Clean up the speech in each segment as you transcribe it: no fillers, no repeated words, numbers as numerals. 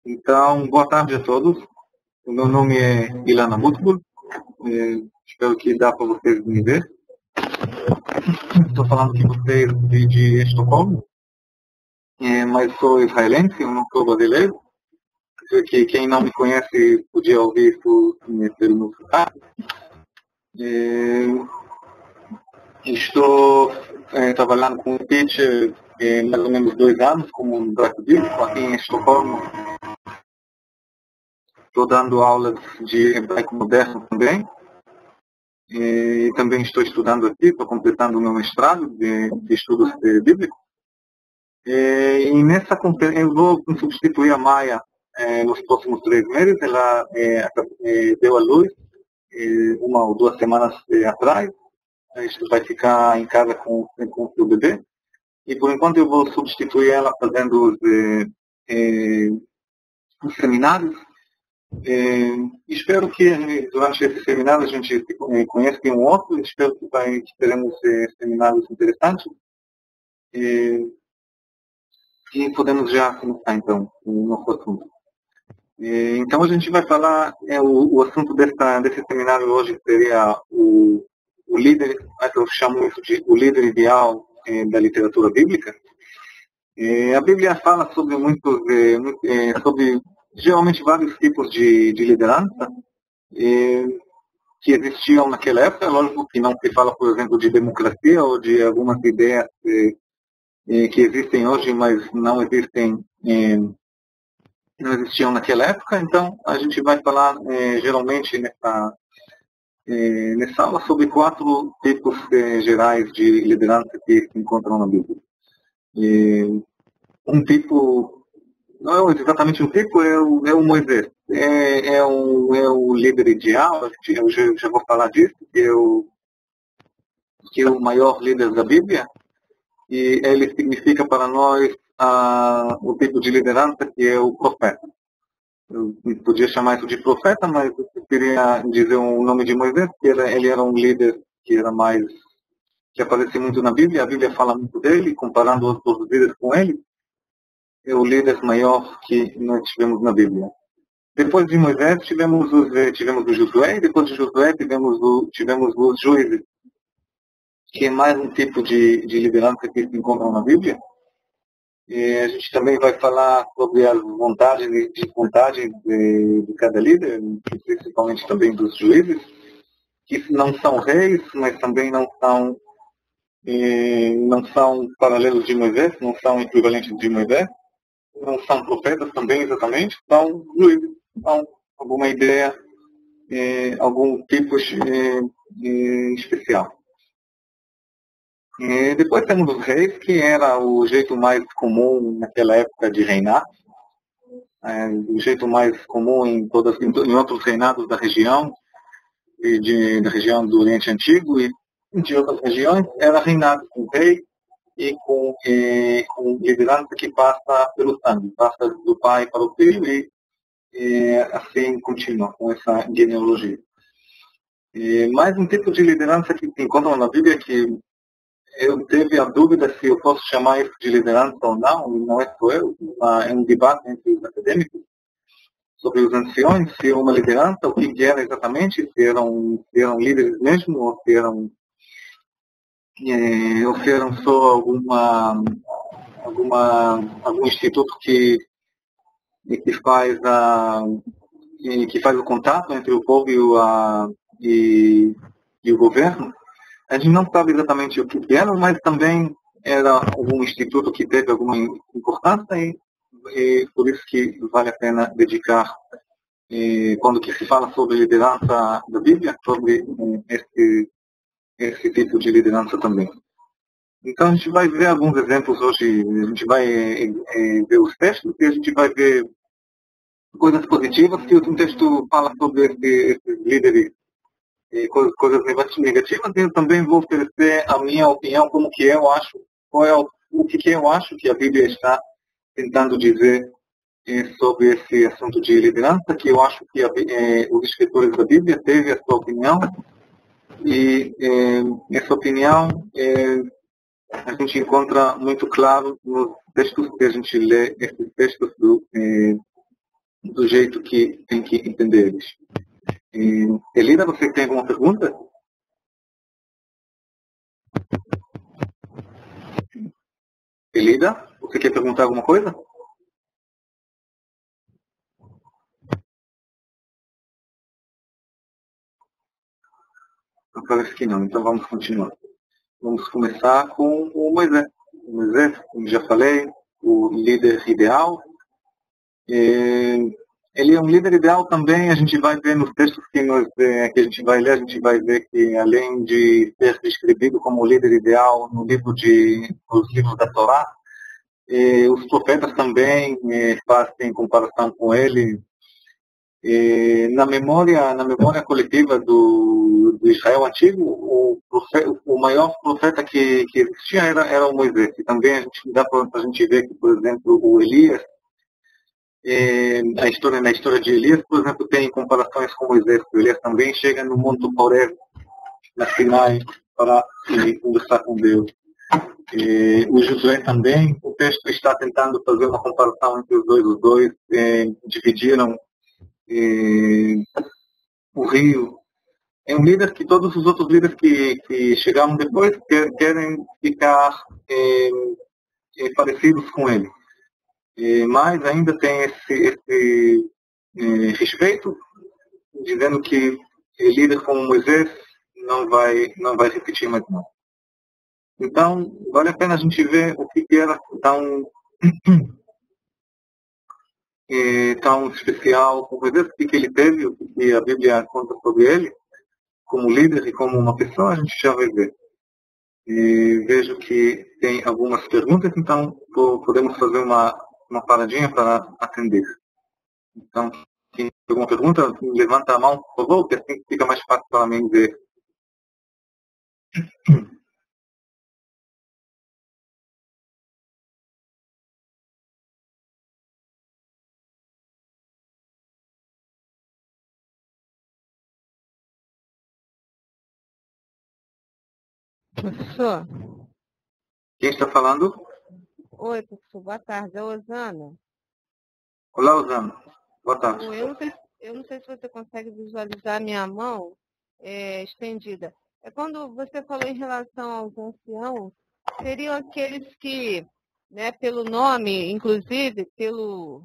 Então, boa tarde a todos. O meu nome é Ilana Mutbul. Espero que dá para vocês me ver. Estou falando aqui com vocês de Estocolmo, mas sou israelense, eu não sou brasileiro. Que quem não me conhece podia ouvir isso pelo meu sotaque. Estou trabalhando com o Teacher mais ou menos 2 anos como gratuito aqui em Estocolmo. Estou dando aulas de hebraico moderno também. E também estou estudando aqui, estou completando o meu mestrado de estudos bíblicos. E nessa conferência eu vou substituir a Maia nos próximos 3 meses. Ela deu à luz 1 ou 2 semanas atrás. Isto vai ficar em casa com o seu bebê. E por enquanto eu vou substituir ela fazendo os seminários. Espero que durante esse seminário a gente conheça um outro. Espero que teremos seminários interessantes e podemos já começar então o nosso assunto. Então a gente vai falar, o assunto desse seminário hoje seria o líder, eu chamo isso de o líder ideal da literatura bíblica. A Bíblia fala sobre sobre geralmente vários tipos de liderança que existiam naquela época. Lógico que não se fala, por exemplo, de democracia ou de algumas ideias que existem hoje, mas não existiam naquela época. Então, a gente vai falar geralmente nessa aula sobre 4 tipos gerais de liderança que se encontram na Bíblia. Um tipo, não é exatamente um tipo, é o Moisés. É o líder ideal, eu já vou falar disso, que é o maior líder da Bíblia, e ele significa para nós o tipo de liderança que é o profeta. Eu podia chamar isso de profeta, mas eu queria dizer o nome de Moisés, que ele era um líder que aparece muito na Bíblia. A Bíblia fala muito dele, comparando os outros líderes com ele. É o líder maior que nós tivemos na Bíblia. Depois de Moisés tivemos o Josué, e depois de Josué tivemos os juízes, que é mais um tipo de liderança que se encontram na Bíblia. E a gente também vai falar sobre as vantagens e desvantagens de cada líder, principalmente também dos juízes, que não são reis, mas também não são paralelos de Moisés, não são equivalentes de Moisés, não são profetas também exatamente, são juízes, são alguma ideia, algum tipo especial. E depois temos os reis, que era o jeito mais comum naquela época de reinar, o jeito mais comum em outros reinados da região, da região do Oriente Antigo e de outras regiões, era reinado com rei e com liderança que passa pelo sangue, passa do pai para o filho e assim continua com essa genealogia. Mais um tipo de liderança que se encontra na Bíblia que eu teve a dúvida se eu posso chamar isso de liderança ou não é só eu, é um debate entre os acadêmicos sobre os anciões, se é uma liderança, o que era exatamente, se eram líderes mesmo, ou se eram só algum instituto que faz o contato entre o povo e o governo. A gente não sabe exatamente o que era, mas também era algum instituto que teve alguma importância e por isso que vale a pena dedicar, quando que se fala sobre liderança da Bíblia, sobre esse tipo de liderança também. Então a gente vai ver alguns exemplos hoje, a gente vai ver os textos e a gente vai ver coisas positivas que o texto fala sobre esses líderes e coisas negativas, e eu também vou oferecer a minha opinião, como que eu acho, o que eu acho que a Bíblia está tentando dizer sobre esse assunto de liderança, que eu acho que os escritores da Bíblia teve a sua opinião, e essa opinião a gente encontra muito claro nos textos que a gente lê, esses textos do jeito que tem que entender eles. Elida, você tem alguma pergunta? Elida, você quer perguntar alguma coisa? Parece que não, então vamos continuar. Vamos começar com o Moisés. O Moisés, como já falei, o líder ideal. Ele é um líder ideal também, a gente vai ver nos textos que a gente vai ler, a gente vai ver que além de ser descrevido como líder ideal nos livros da Torá, os profetas também fazem comparação com ele. Na memória coletiva do Israel antigo, o maior profeta que existia era o Moisés. E também dá para a gente ver que, por exemplo, o Elias, na história de Elias, por exemplo, tem comparações com Moisés. O Elias também chega no Monte Horeb, na Sinai, para conversar com Deus. O Josué também, o texto está tentando fazer uma comparação entre os dois. Os dois dividiram o rio. É um líder que todos os outros líderes que chegaram depois querem ficar parecidos com ele. Mas ainda tem esse respeito, dizendo que líder como Moisés não vai repetir mais não. Então, vale a pena a gente ver o que era tão especial com Moisés, o que ele teve, o que a Bíblia conta sobre ele, como líder e como uma pessoa, a gente já vai ver. Vejo que tem algumas perguntas, então podemos fazer uma paradinha para atender. Então, quem tem alguma pergunta, levanta a mão, por favor, que assim fica mais fácil para mim ver. Professor? Quem está falando? Oi, professor. Boa tarde. É Osana. Olá, Osana. Boa tarde. Eu não sei se você consegue visualizar a minha mão estendida. É quando você falou em relação aos anciãos, seriam aqueles que, né, pelo nome, inclusive, pelo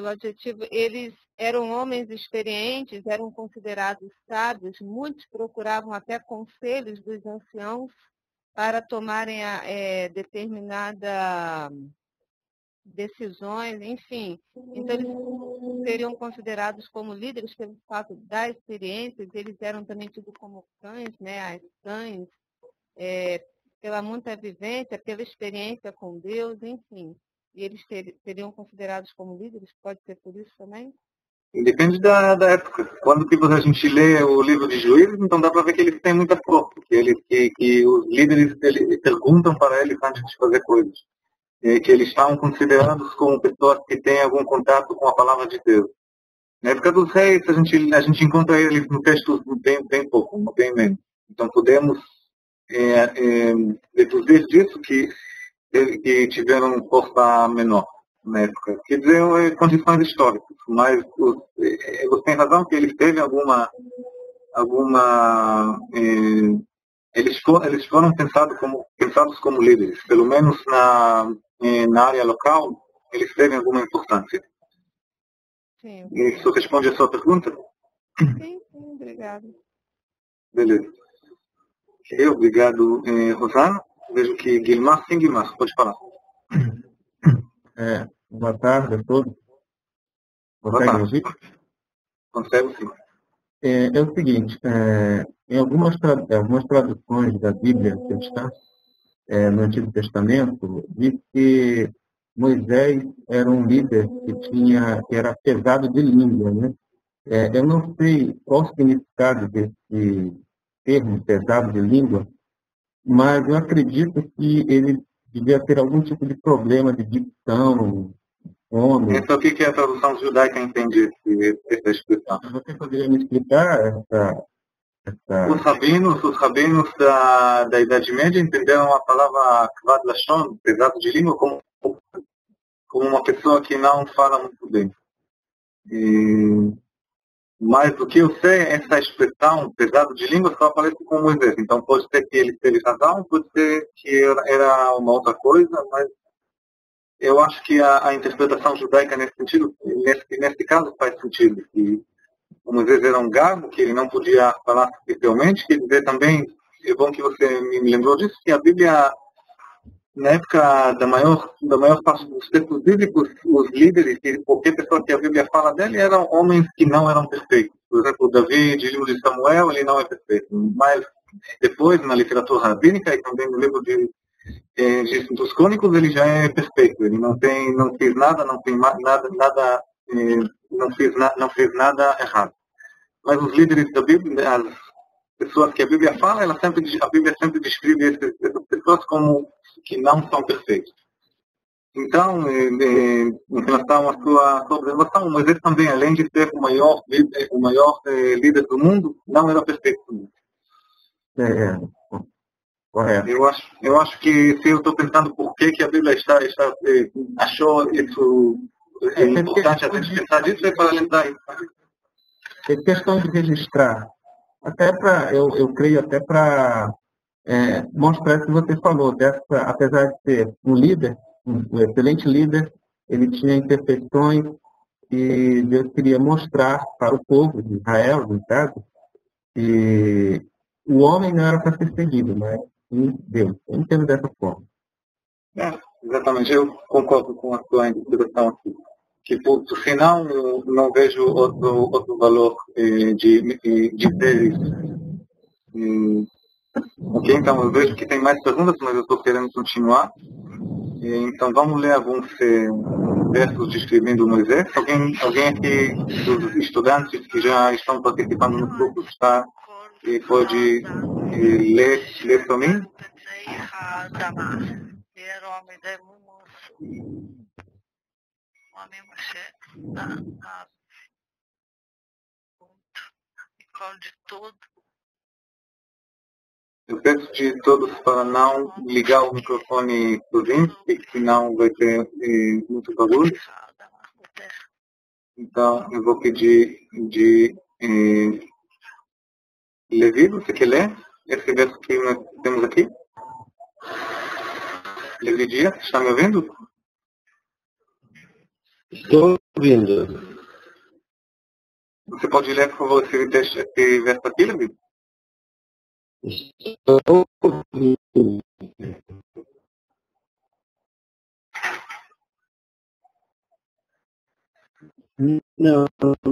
adjetivo, eles eram homens experientes, eram considerados sábios, muitos procuravam até conselhos dos anciãos para tomarem determinada decisões, enfim. Então, eles seriam considerados como líderes pelo fato da experiência, eles eram também tidos como cães, né, as cães, pela muita vivência, pela experiência com Deus, enfim. E eles seriam considerados como líderes? Pode ser por isso também? Depende da época. Quando a gente lê o livro de Juízes, então dá para ver que eles têm muita força, que os líderes perguntam para eles antes de fazer coisas. Que eles são considerados como pessoas que têm algum contato com a palavra de Deus. Na época dos reis, a gente encontra eles no texto bem pouco, bem menos. Então podemos deduzir disso que tiveram força menor na época. Quer dizer, condições históricas. Mas você tem razão que eles teve alguma eles foram pensados como líderes, pelo menos na área local, eles têm alguma importância. Sim. Isso responde a sua pergunta? Sim, obrigado. Beleza. Obrigado, Rosana. Vejo que Guilmar, sim, Guilmar, pode falar. Boa tarde a todos. Consegue me ouvir? Consegue, sim. É o seguinte, em algumas traduções da Bíblia cristã, no Antigo Testamento, diz que Moisés era um líder que era pesado de língua, né? Eu não sei qual o significado desse termo, pesado de língua, mas eu acredito que ele devia ter algum tipo de problema de dicção, fome. Então, o que a tradução judaica entende essa expressão? Você poderia me explicar essa... Os rabinos da Idade Média entenderam a palavra kvad lashon, pesado de língua, como uma pessoa que não fala muito bem. Mas o que eu sei, essa expressão pesado de língua só aparece com Moisés. Então pode ser que ele teve razão, pode ser que era uma outra coisa, mas eu acho que a interpretação judaica nesse sentido, nesse caso faz sentido. Que o Moisés era um gago, que ele não podia falar superficialmente. Quer dizer também, é bom que você me lembrou disso, que a Bíblia, na época da maior parte dos textos bíblicos, os líderes, qualquer pessoa que a Bíblia fala dele, eram homens que não eram perfeitos. Por exemplo, Davi, de livro de Samuel, ele não é perfeito. Mas depois, na literatura rabínica e também no livro dos crônicos, ele já é perfeito. Ele não fez nada, não fez nada, não fez nada errado. Mas os líderes da Bíblia, as pessoas que a Bíblia fala, a Bíblia sempre descreve essas pessoas como que não são perfeitos. Então, em relação à sua observação, Moisés também, além de ser o maior líder do mundo, não era perfeito. Correto. Eu acho que se eu estou pensando por que a Bíblia achou isso importante, a gente pensar disso, é para lembrar isso. É questão de registrar. Eu creio até para mostrar o que você falou, apesar de ser um líder, um excelente líder, ele tinha imperfeições e Deus queria mostrar para o povo de Israel, no caso, que o homem não era para ser seguido, mas Deus. Eu entendo dessa forma. Exatamente, eu concordo com a sua interpretação aqui. Que, senão, eu não vejo outro valor de ter isso. Ok, então eu vejo que tem mais perguntas, mas eu estou querendo continuar. Então vamos ler alguns versos descrevendo Moisés. Alguém aqui dos estudantes que já estão participando no grupo pode ler para mim? Eu peço de todos para não ligar o microfone sozinho, porque senão vai ter muito barulho. Então, eu vou pedir de Levi, você quer ler esse verso que nós temos aqui? Levi Dias, está me ouvindo? Estou ouvindo. Você pode ler, por favor, esse verso aqui, Levi? Estou ouvindo. Não consigo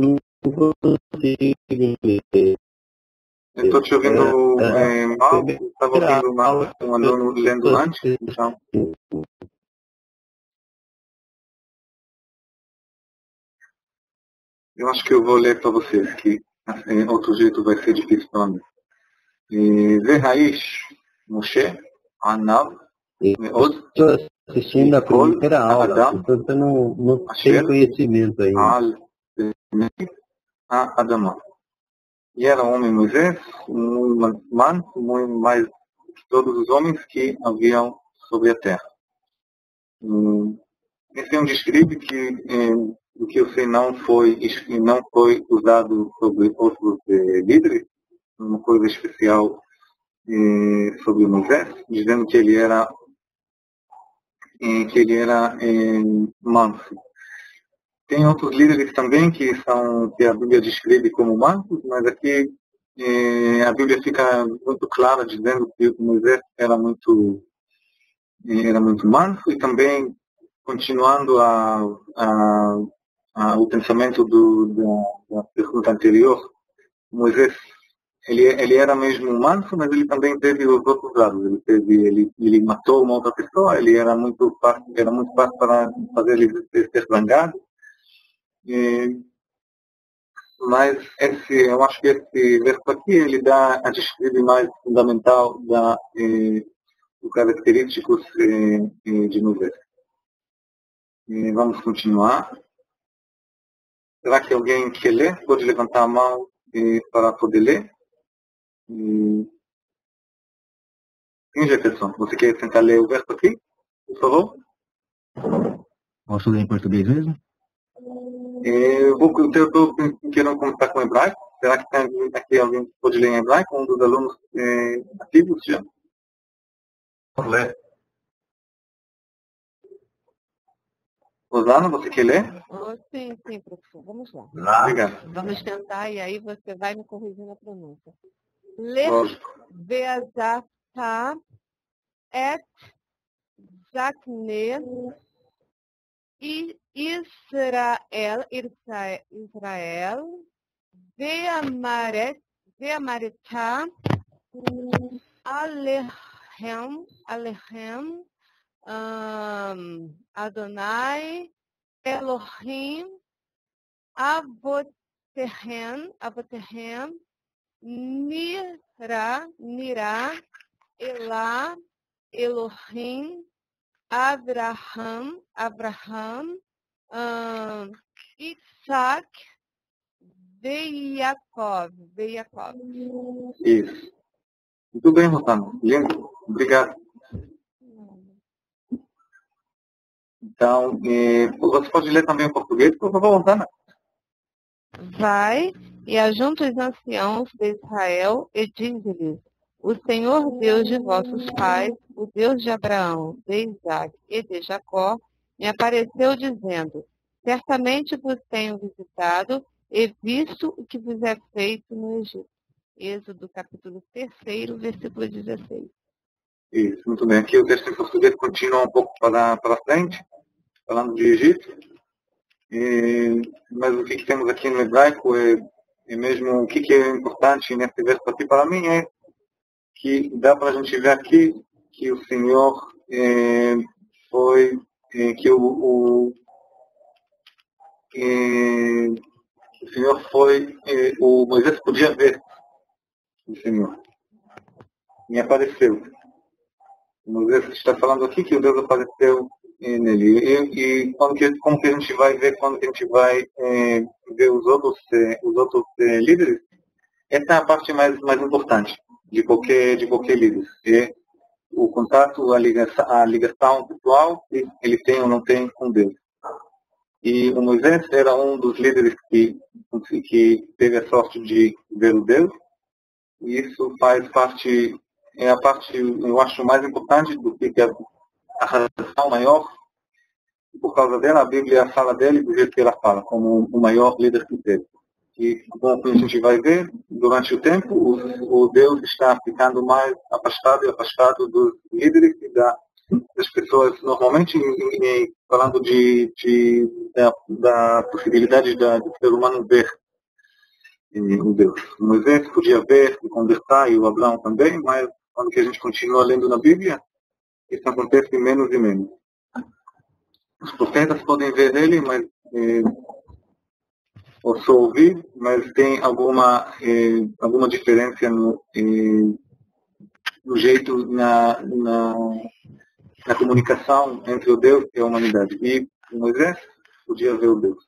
ler. Eu estou te ouvindo mal, estava ouvindo mal, um aluno lendo antes, então... Eu acho que eu vou ler para vocês, que outro jeito vai ser difícil para mim. Verraish Moshe Anav Meod Estou assistindo a primeira aula, portanto eu não tenho conhecimento ainda. Adama. E era um homem Moisés, muito mais que todos os homens que haviam sobre a terra. Esse é um describe que o que eu sei não foi usado sobre outros líderes, uma coisa especial sobre Moisés, dizendo que ele era manso. Tem outros líderes também que a Bíblia descreve como mansos, mas aqui a Bíblia fica muito clara dizendo que Moisés era muito manso. E também, continuando o pensamento da pergunta anterior, Moisés ele era mesmo manso, mas ele também teve os outros lados. Ele matou uma outra pessoa, ele era muito fácil para fazer ele ser zangado. Mas eu acho que esse verso aqui ele dá a descrição mais fundamental dos característicos de Moisés. Vamos continuar. Será que alguém quer ler? Pode levantar a mão para poder ler? Sim, Jefferson, você quer tentar ler o verso aqui, por favor? Posso ler em português mesmo? Eu estou querendo começar com o hebraico. Será que tem aqui alguém que pode ler em hebraico? Um dos alunos ativos já? Posso ler? Rosana, você quer ler? Sim, professor. Vamos lá. Obrigado. Vamos tentar e aí você vai me corrigindo a pronúncia. Ler Ve'azata et Zakne Israel Ve'amareta Alechem Adonai Elohim Avotechem Nira Elá Elohim Abraham Isaac Jacob. Isso. Muito bem, Rosana. Lindo. Obrigado. Então, você pode ler também em português, por favor, Rosana? Vai e ajunta os anciãos de Israel e diz-lhes: o Senhor Deus de vossos pais, o Deus de Abraão, de Isaac e de Jacó, me apareceu dizendo: certamente vos tenho visitado e visto o que vos é feito no Egito. Êxodo capítulo 3, versículo 16. Isso, muito bem. Aqui o texto em português continua um pouco para frente, falando de Egito. Mas o que temos aqui no hebraico é mesmo o que é importante nesse verso aqui para mim é que dá para a gente ver aqui que o Senhor foi que o Senhor foi o Moisés podia ver o Senhor e apareceu. O Moisés está falando aqui que o Deus apareceu nele. E como que a gente vai ver quando a gente vai ver os outros líderes? Essa é a parte mais importante de qualquer líder. É o contato, a ligação pessoal que ele tem ou não tem com Deus. E o Moisés era um dos líderes que teve a sorte de ver o Deus. E isso faz parte, é a parte, eu acho, mais importante do que a razão maior. Por causa dela, a Bíblia fala dele do jeito que ela fala, como o maior líder que teve. E como a gente vai ver, durante o tempo, o Deus está ficando mais afastado dos líderes e das pessoas, normalmente falando da possibilidade do ser humano ver o Deus. Moisés podia ver e conversar, e o Abraão também, mas quando que a gente continua lendo na Bíblia, isso acontece menos e menos. Os profetas podem ver ele, mas ou só ouvir, mas tem alguma diferença no jeito, na comunicação entre o Deus e a humanidade. E Moisés podia ver o Deus.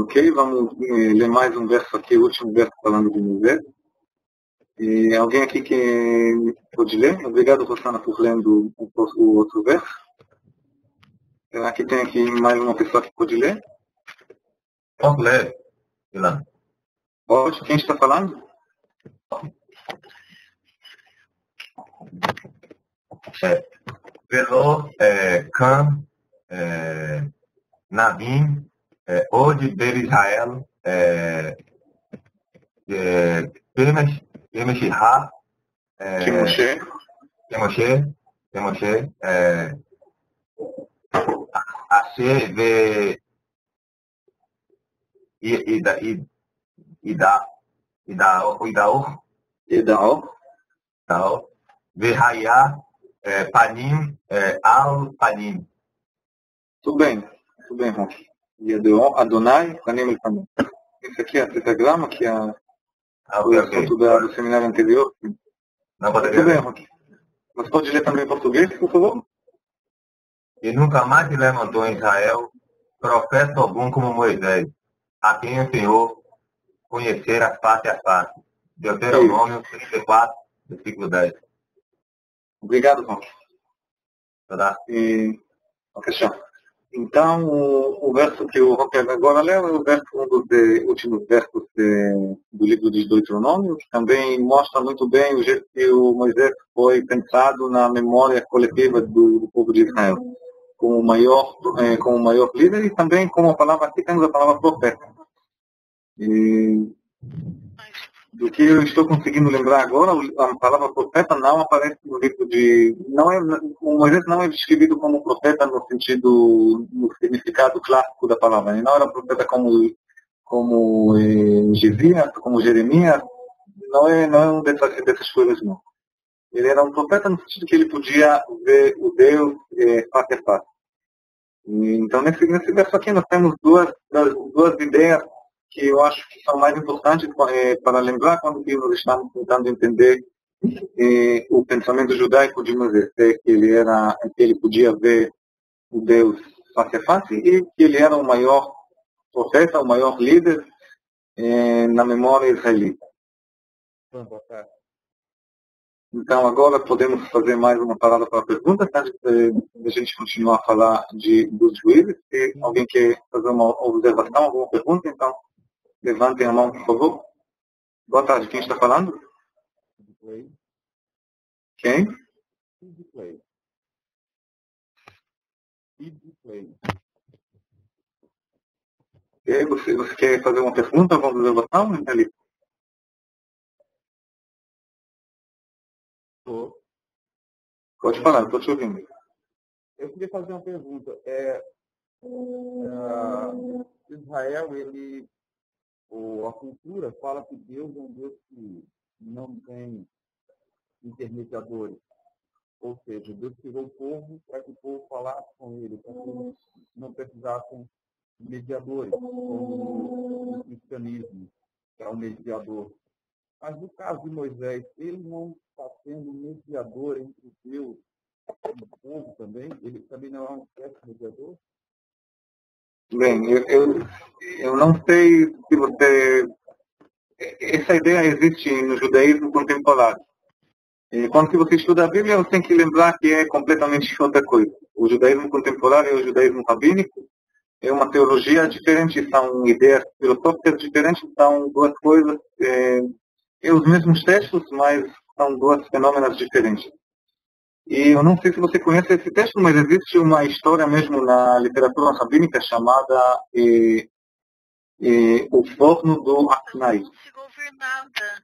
Ok, vamos ler mais um verso aqui, o último verso falando de Moisés. Alguém aqui que pode ler? Obrigado, Rosana, por lendo o outro verso. Será que tem aqui mais uma pessoa que pode ler? Posso ler, Ilan? Pode. Quem está falando? Pelo Can Navim, Ode de Israel, Kemeshihá, Kemoshe, Asher ve Idaor, Vehaya Panim al Panim. Tudo bem, Roque. E Adonai, Panim al Panim. Esse aqui é a tetragrama, que é o assunto do seminário anterior. Não pode Tudo bem, Roque. Você pode ler também em português, por favor? E nunca mais se levantou em Israel profeta algum como Moisés, a quem o Senhor conhecera face a face. Deuteronômio 34, versículo 10. Obrigado, Roque. Tá? E... Então, o verso que o Roque agora leu é um dos últimos versos do livro de Deuteronômio, que também mostra muito bem o jeito que o Moisés foi pensado na memória coletiva do povo de Israel, como o maior líder, e também como a palavra, aqui temos a palavra profeta. Do que eu estou conseguindo lembrar agora, a palavra profeta não aparece no livro o Moisés não é descrito como profeta no significado clássico da palavra. Ele não era profeta como Gesias, como Jeremias, não é um dessas coisas não. Ele era um profeta no sentido que ele podia ver o Deus face a face. Então nesse verso aqui nós temos duas ideias que eu acho que são mais importantes para lembrar quando nós estamos tentando entender o pensamento judaico de Moisés, que ele podia ver o Deus face a face e que ele era o maior profeta, o maior líder na memória israelita. Então agora podemos fazer mais uma parada para perguntas, antes de a gente continuar a falar dos juízes. Se alguém quer fazer uma observação, alguma pergunta, então levantem a mão, por favor. Boa tarde. Quem está falando? Quem? Você quer fazer uma pergunta, alguma observação, Eli? Pode falar, estou te ouvindo. Eu queria fazer uma pergunta. Israel, a cultura fala que Deus é um Deus que não tem intermediadores. Ou seja, Deus criou o povo para que o povo falasse com ele, para que eles não precisassem de mediadores, como no cristianismo, que é o mediador. Mas no caso de Moisés, ele não está sendo mediador entre Deus e o povo também? Ele também não é um espécie de mediador? Bem, eu não sei se você... Essa ideia existe no judaísmo contemporâneo. Quando você estuda a Bíblia, você tem que lembrar que é completamente outra coisa. O judaísmo contemporâneo e o judaísmo rabínico é uma teologia diferente, são ideias filosóficas diferentes, são duas coisas, os mesmos textos, mas são duas fenômenos diferentes. E eu não sei se você conhece esse texto, mas existe uma história mesmo na literatura rabínica chamada o forno do Aknai. Não consigo ouvir nada.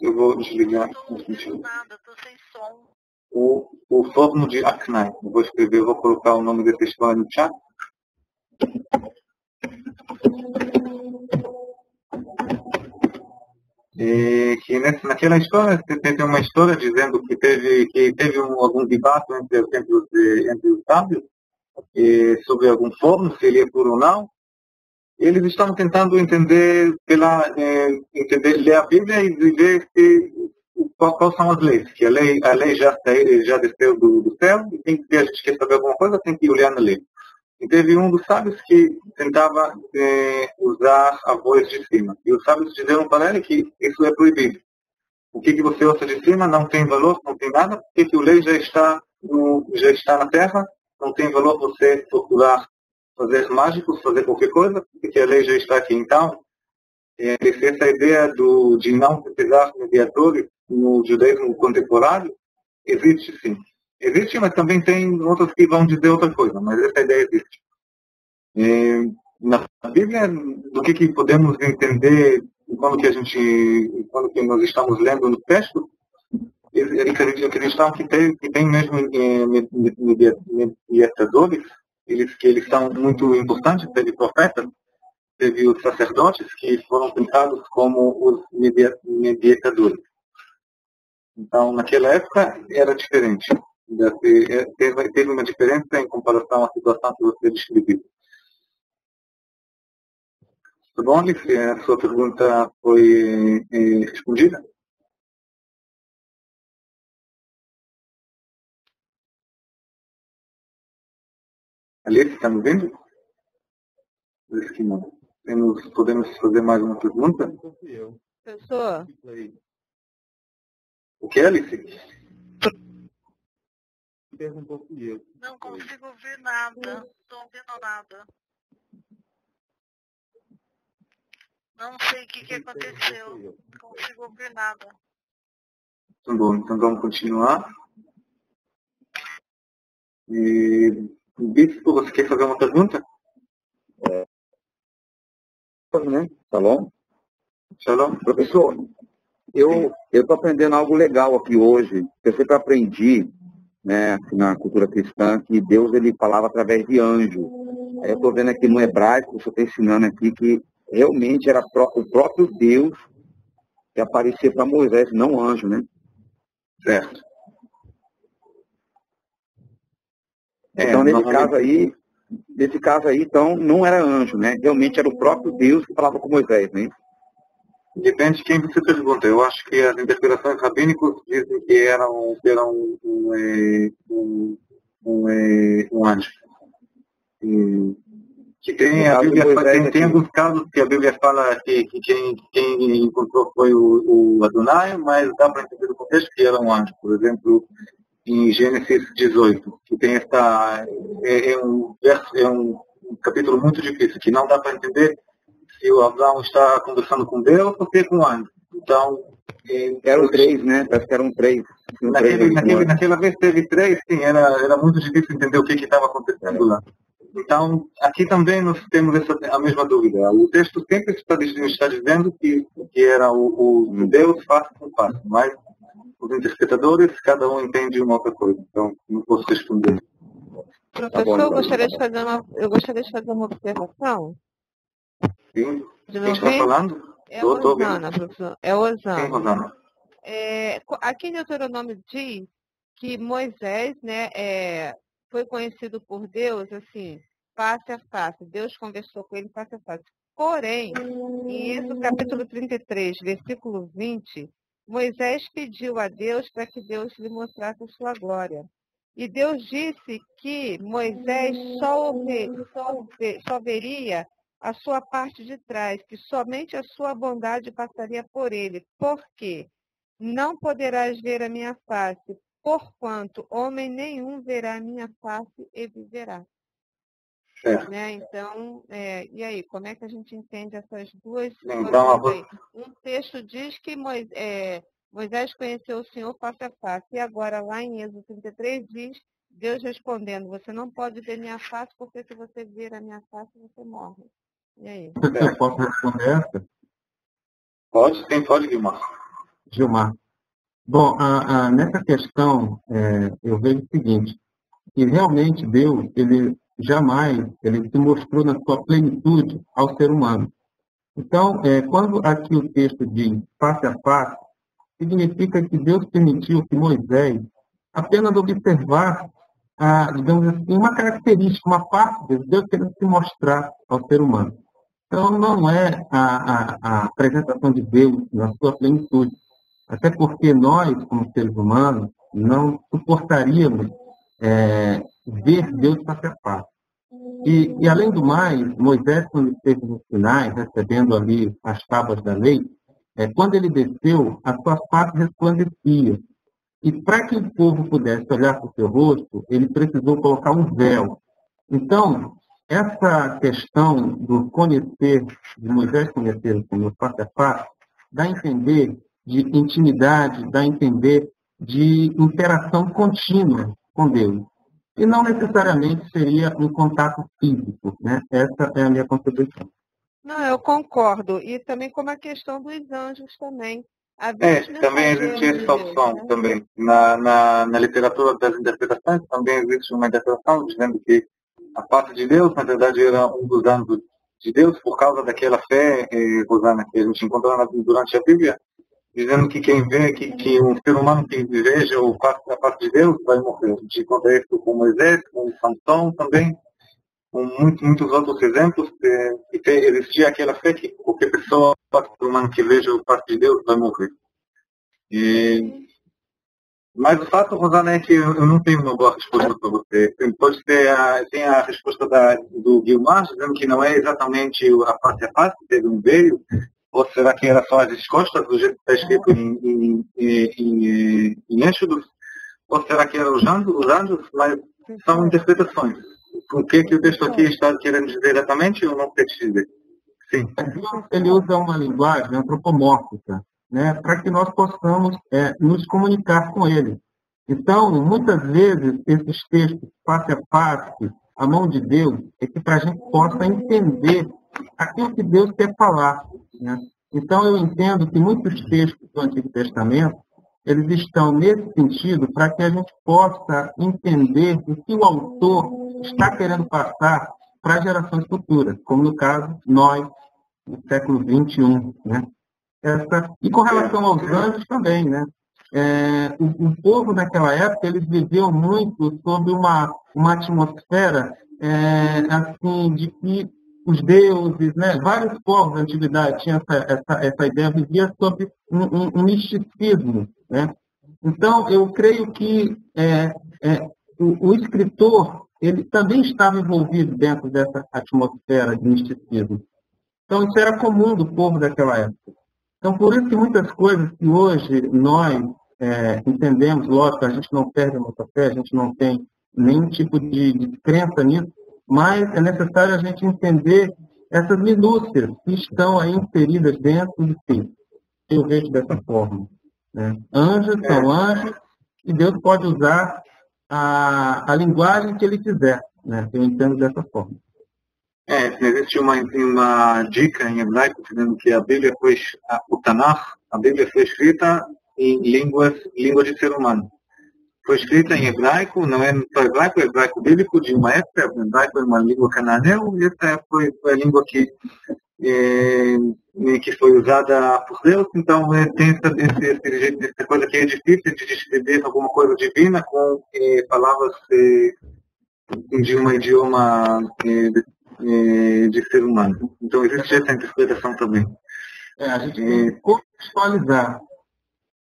Eu vou desligar. Não estou ouvindo nada, estou sem som. O forno de Aknai. Eu vou escrever, vou colocar o nome dessa história no chat. Que naquela história, tem uma história dizendo que teve algum debate entre os sábios sobre algum forno, se ele é puro ou não. Eles estavam tentando ler a Bíblia e ver quais são as leis. Que a lei já desceu do céu, e se a gente quer saber alguma coisa, tem que olhar na lei. E teve um dos sábios que tentava usar a voz de cima. E os sábios disseram para ele que isso é proibido. O que você ouça de cima não tem valor, não tem nada, porque a lei já está na terra, não tem valor você procurar fazer mágicos, fazer qualquer coisa, porque a lei já está aqui. Então, essa ideia de não precisar de mediadores no judaísmo contemporâneo existe sim. Existe, mas também tem outros que vão dizer outra coisa, mas essa ideia existe. Na Bíblia, do que podemos entender quando que nós estamos lendo no texto, acreditam que tem mesmo mediadores, que eles são muito importantes. Teve profetas, teve os sacerdotes que foram pensados como os mediadores. Então, naquela época era diferente. Teve uma diferença em comparação à situação que você descreveu. Tá bom, Alice? A sua pergunta foi respondida? Alice, está me vendo? Diz que não. Podemos fazer mais uma pergunta? Professor? O que, Alice? fez um pouco isso. Não consigo ouvir nada. Não estou ouvindo nada. Não sei o que aconteceu. Não consigo ouvir nada. Tá bom, então vamos continuar. Bispo, você quer fazer uma pergunta? Né? Shalom. Shalom. Professor, eu estou aprendendo algo legal aqui hoje. Eu sempre aprendi, né, assim, na cultura cristã, que Deus ele falava através de anjo. Aí eu estou vendo aqui no hebraico, o senhor está ensinando aqui que realmente era o próprio Deus que aparecia para Moisés, não anjo, né? Certo. Então, nesse caso aí, então, não era anjo, né? Realmente era o próprio Deus que falava com Moisés, né? Depende de quem você pergunta. Eu acho que as interpretações rabínicas dizem que era um anjo. Que tem a Bíblia, tem alguns casos que a Bíblia fala que quem encontrou foi o Adonai, mas dá para entender o contexto que era um anjo. Por exemplo, em Gênesis 18, que tem um capítulo muito difícil, que não dá para entender se o Abraão está conversando com Deus ou se é com o anjo. Então, eram 3, né? Parece que eram 3. Naquela vez teve 3, sim, era muito difícil entender o que estava acontecendo lá. Então, aqui também nós temos a mesma dúvida. O texto sempre está dizendo que era o Deus face com face, mas os interpretadores, cada um entende uma outra coisa. Então, não posso responder. Professor, eu gostaria de fazer uma observação. Sim. Quem está falando? É Osana, professor. É Osana. Sim, Osana. Aqui em Deuteronômio diz que Moisés, né, foi conhecido por Deus, assim, face a face. Deus conversou com ele face a face. Porém, em Êxodo capítulo 33, versículo 20, Moisés pediu a Deus para que Deus lhe mostrasse a sua glória. E Deus disse que Moisés só veria a sua parte de trás, que somente a sua bondade passaria por ele. Por quê? Não poderás ver a minha face, porquanto homem nenhum verá a minha face e viverá. Né? Então, e aí, como é que a gente entende essas duas coisas aí? Um texto diz que Moisés conheceu o Senhor face a face, e agora lá em Êxodo 33 diz, Deus respondendo, você não pode ver minha face, porque se você ver a minha face, você morre. E aí? Eu posso responder essa? Pode, quem pode, Gilmar? Gilmar. Bom, nessa questão, eu vejo o seguinte, que realmente Deus, ele jamais se mostrou na sua plenitude ao ser humano. Então, quando aqui o texto diz face a face, significa que Deus permitiu que Moisés apenas observasse, digamos assim, uma característica, uma parte de Deus querendo se mostrar ao ser humano. Então, não é a apresentação de Deus na sua plenitude. Até porque nós, como seres humanos, não suportaríamos ver Deus face a face. E, além do mais, Moisés, quando esteve no Sinai, recebendo ali as tábuas da lei, quando ele desceu, a sua face resplandecia. E para que o povo pudesse olhar para o seu rosto, ele precisou colocar um véu. Então, essa questão do conhecer, de Moisés conhecer o Senhor face a face, dá a entender de intimidade, dá a entender de interação contínua com Deus. E não necessariamente seria um contato físico, né? Essa é a minha contribuição. Não, eu concordo. E também como a questão dos anjos também. Também existe essa opção, né? Também. Na literatura das interpretações também existe uma interpretação dizendo que a parte de Deus, na verdade, era um dos anjos de Deus por causa daquela fé, Rosana, que a gente encontrou durante a Bíblia, dizendo que quem vê, que um ser humano que veja a parte de Deus vai morrer. A gente encontra isso com Moisés, com Sansão também, com muitos outros exemplos, que existia aquela fé que qualquer pessoa, ser humano que veja a parte de Deus vai morrer. Mas o fato, Rosana, é que eu não tenho uma boa resposta para você. Pode ter tem a resposta do Guilmar, dizendo que não é exatamente a face, teve um veio. Ou será que era só as costas, do jeito que está escrito em Êxodo? Ou será que eram os anjos? Mas são interpretações. O que o texto aqui está querendo dizer exatamente, eu não sei te dizer. Sim. Ele usa uma linguagem antropomórfica, né, para que nós possamos nos comunicar com ele. Então, muitas vezes, esses textos, face a face, a mão de Deus, é que para a gente possa entender aquilo que Deus quer falar. Né? Então, eu entendo que muitos textos do Antigo Testamento, eles estão nesse sentido para que a gente possa entender o que o autor está querendo passar para gerações futuras, como no caso, nós, no século XXI. Né? E com relação aos anjos também, né? O povo naquela época, eles viviam muito sob uma atmosfera assim, de que os deuses, né, vários povos da antiguidade tinham essa ideia, vivia sob um misticismo. Né? Então, eu creio que o escritor ele também estava envolvido dentro dessa atmosfera de misticismo. Então, isso era comum do povo daquela época. Então, por isso que muitas coisas que hoje nós entendemos, lógico, a gente não perde a nossa fé, a gente não tem nenhum tipo de crença nisso, mas é necessário a gente entender essas minúcias que estão aí inseridas dentro de si. Eu vejo dessa forma. Né? Anjos são anjos e Deus pode usar a linguagem que Ele quiser. Né? Eu entendo dessa forma. Existe uma dica em hebraico dizendo que a Bíblia o Tanakh, a Bíblia foi escrita em língua de ser humano. Foi escrita em hebraico, não é só hebraico, é hebraico bíblico de uma época, o hebraico é uma língua cananeu, e essa foi a língua que foi usada por Deus, então tem essa coisa que é difícil de descrever alguma coisa divina com palavras de um idioma de ser humano. Então existe essa interpretação também. A gente tem que contextualizar.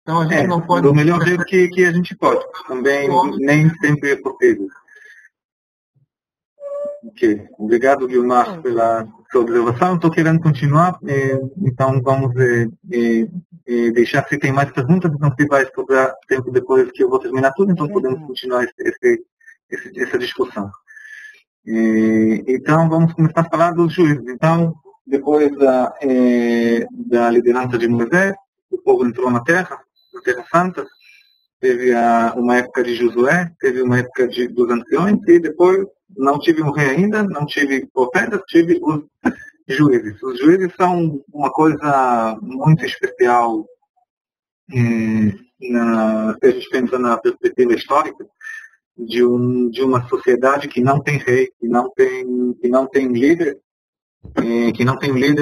Então a gente não pode... do melhor jeito que a gente pode. Também nem sempre é possível. Ok. Obrigado, Guilmar, pela sua observação. Estou querendo continuar, então vamos deixar se tem mais perguntas, então se vai sobrar tempo depois que eu vou terminar tudo, então podemos continuar essa discussão. Então vamos começar a falar dos juízes. Então, depois da liderança de Moisés, o povo entrou na Terra Santa, teve uma época de Josué, teve uma época dos anciões, e depois não tive um rei ainda, não tive profetas, tive os juízes. Os juízes são uma coisa muito especial, se a gente pensa na perspectiva histórica, de uma sociedade que não tem rei, que não tem líder,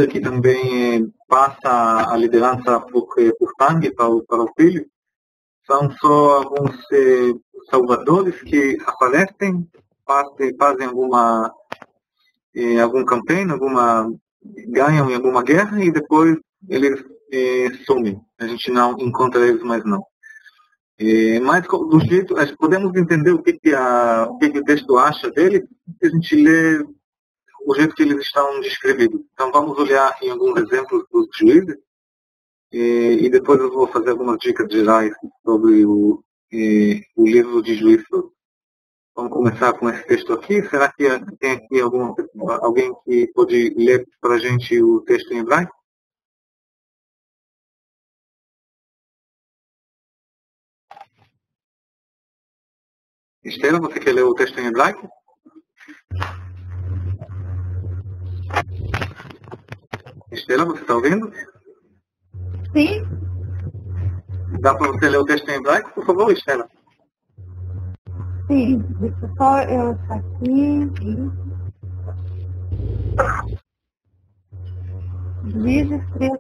que também passa a liderança por sangue para o filho. São só alguns salvadores que aparecem, fazem algum campanha, ganham em alguma guerra e depois eles sumem. A gente não encontra eles mais não. Mas do jeito, podemos entender o que o texto acha dele se a gente lê o jeito que eles estão descrevidos. Então vamos olhar em alguns exemplos dos juízes e depois eu vou fazer algumas dicas gerais sobre o livro de Juízes. Vamos começar com esse texto aqui. Será que tem aqui alguém que pode ler para a gente o texto em hebraico? Estela, você quer ler o texto em hebraico? Estela, você está ouvindo? Sim. Dá para você ler o texto em hebraico, por favor, Estela? Sim, deixa só eu estar aqui. Juízes 3.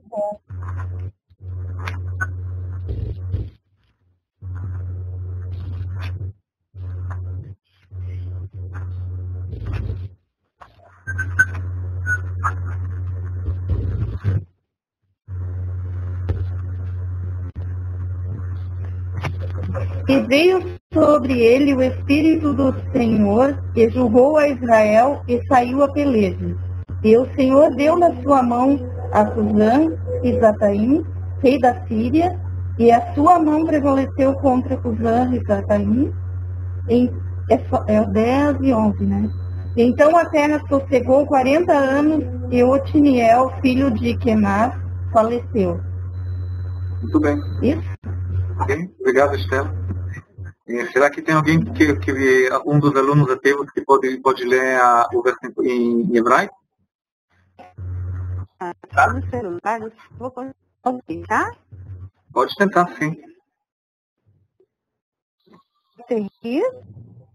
E veio sobre ele o Espírito do Senhor, e julgou a Israel, e saiu a peleja. E o Senhor deu na sua mão a Susã e Zataim, rei da Síria, E a sua mão prevaleceu contra Cusã e Caim, é o 10 e 11, né? Então a terra sossegou 40 anos e Otiniel, filho de Quenaz, faleceu. Muito bem. Isso? Ok, obrigado, Estela. Será que tem alguém um dos alunos ativos que pode ler o verso em hebraico? Tá no celular, vou tentar? Pode tentar, sim. Seguir,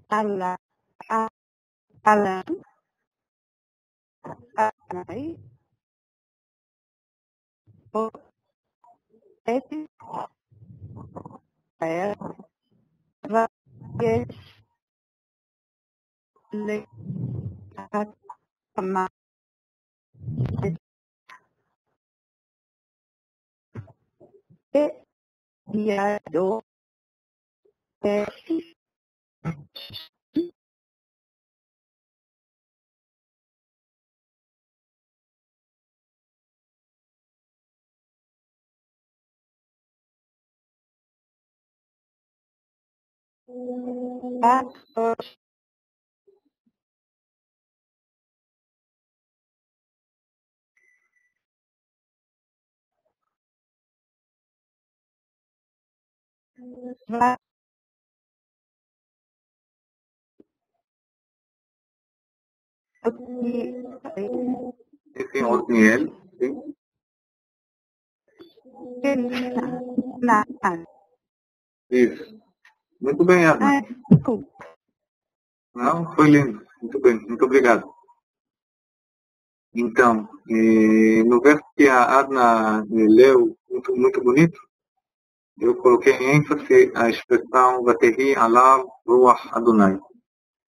Alan, esse vai Diado Esse Otniel, sim. Isso. Muito bem, Adna. Não, foi lindo. Muito bem, muito obrigado. Então, no verso que a Adna leu, muito bonito, eu coloquei em ênfase a expressão Vatehi alav ruach Adonai,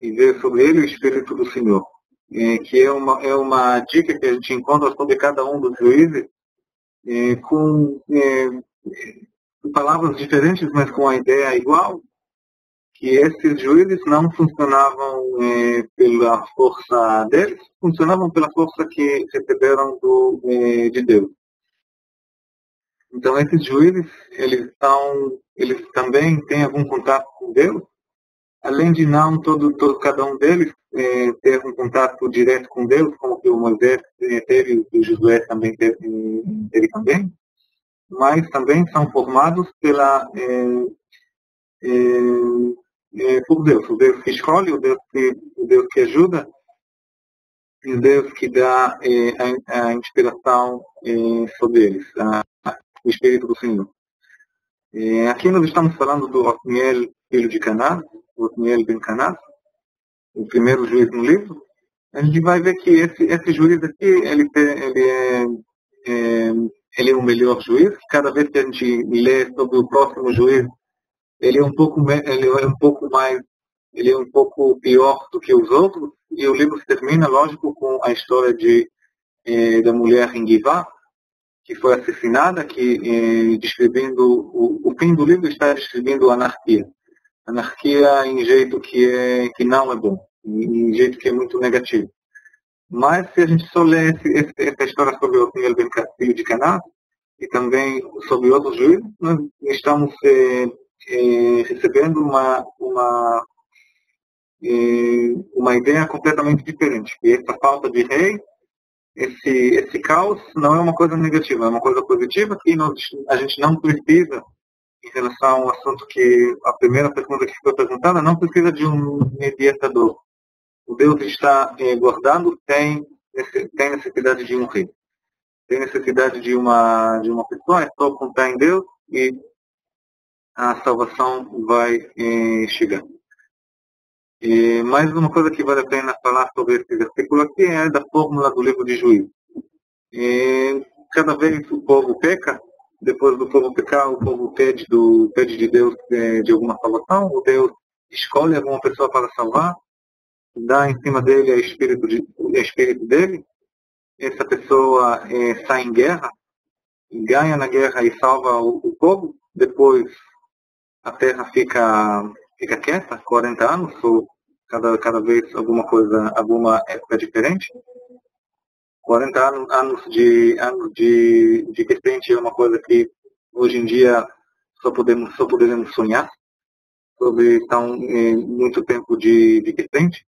e ver sobre ele o Espírito do Senhor, que é uma dica que a gente encontra sobre cada um dos juízes, com palavras diferentes, mas com a ideia igual, que esses juízes não funcionavam pela força deles, funcionavam pela força que receberam de Deus. Então, esses juízes, eles também têm algum contato com Deus, além de não cada um deles ter um contato direto com Deus, como que o Moisés teve e o Josué também teve também, mas também são formados por Deus, o Deus que escolhe, o Deus que ajuda, e o Deus que dá a inspiração sobre eles, o Espírito do Senhor. Aqui nós estamos falando do Otniel, filho de Canaz, o Otniel ben Canaz, o primeiro juiz no livro. A gente vai ver que esse juiz aqui, ele é o melhor juiz. Cada vez que a gente lê sobre o próximo juiz, ele é um pouco pior do que os outros. E o livro termina, lógico, com a história da mulher em Givá, que foi assassinada, que descrevendo o fim do livro está descrevendo anarquia. Anarquia em jeito que não é bom, em jeito que é muito negativo. Mas se a gente só lê essa história sobre o Otniel ben Castilho de Canaz, e também sobre outros juízes, nós estamos recebendo uma ideia completamente diferente. E essa falta de rei, esse caos não é uma coisa negativa, é uma coisa positiva que a gente não precisa, em relação ao assunto que a primeira pergunta que foi perguntada, não precisa de um mediador. O Deus está guardando, tem necessidade de um rei. Tem necessidade de uma pessoa, é só confiar em Deus e a salvação vai chegar. E mais uma coisa que vale a pena falar sobre esse versículo aqui é da fórmula do livro de Juízes. Cada vez o povo peca, depois do povo pecar, o povo pede de Deus de alguma salvação, o Deus escolhe alguma pessoa para salvar, dá em cima dele o espírito dele, essa pessoa sai em guerra, ganha na guerra e salva o povo, depois a terra fica quieta, 40 anos, ou cada vez alguma época diferente. 40 anos de repente é uma coisa que hoje em dia só poderemos sonhar sobre tão muito tempo de repente.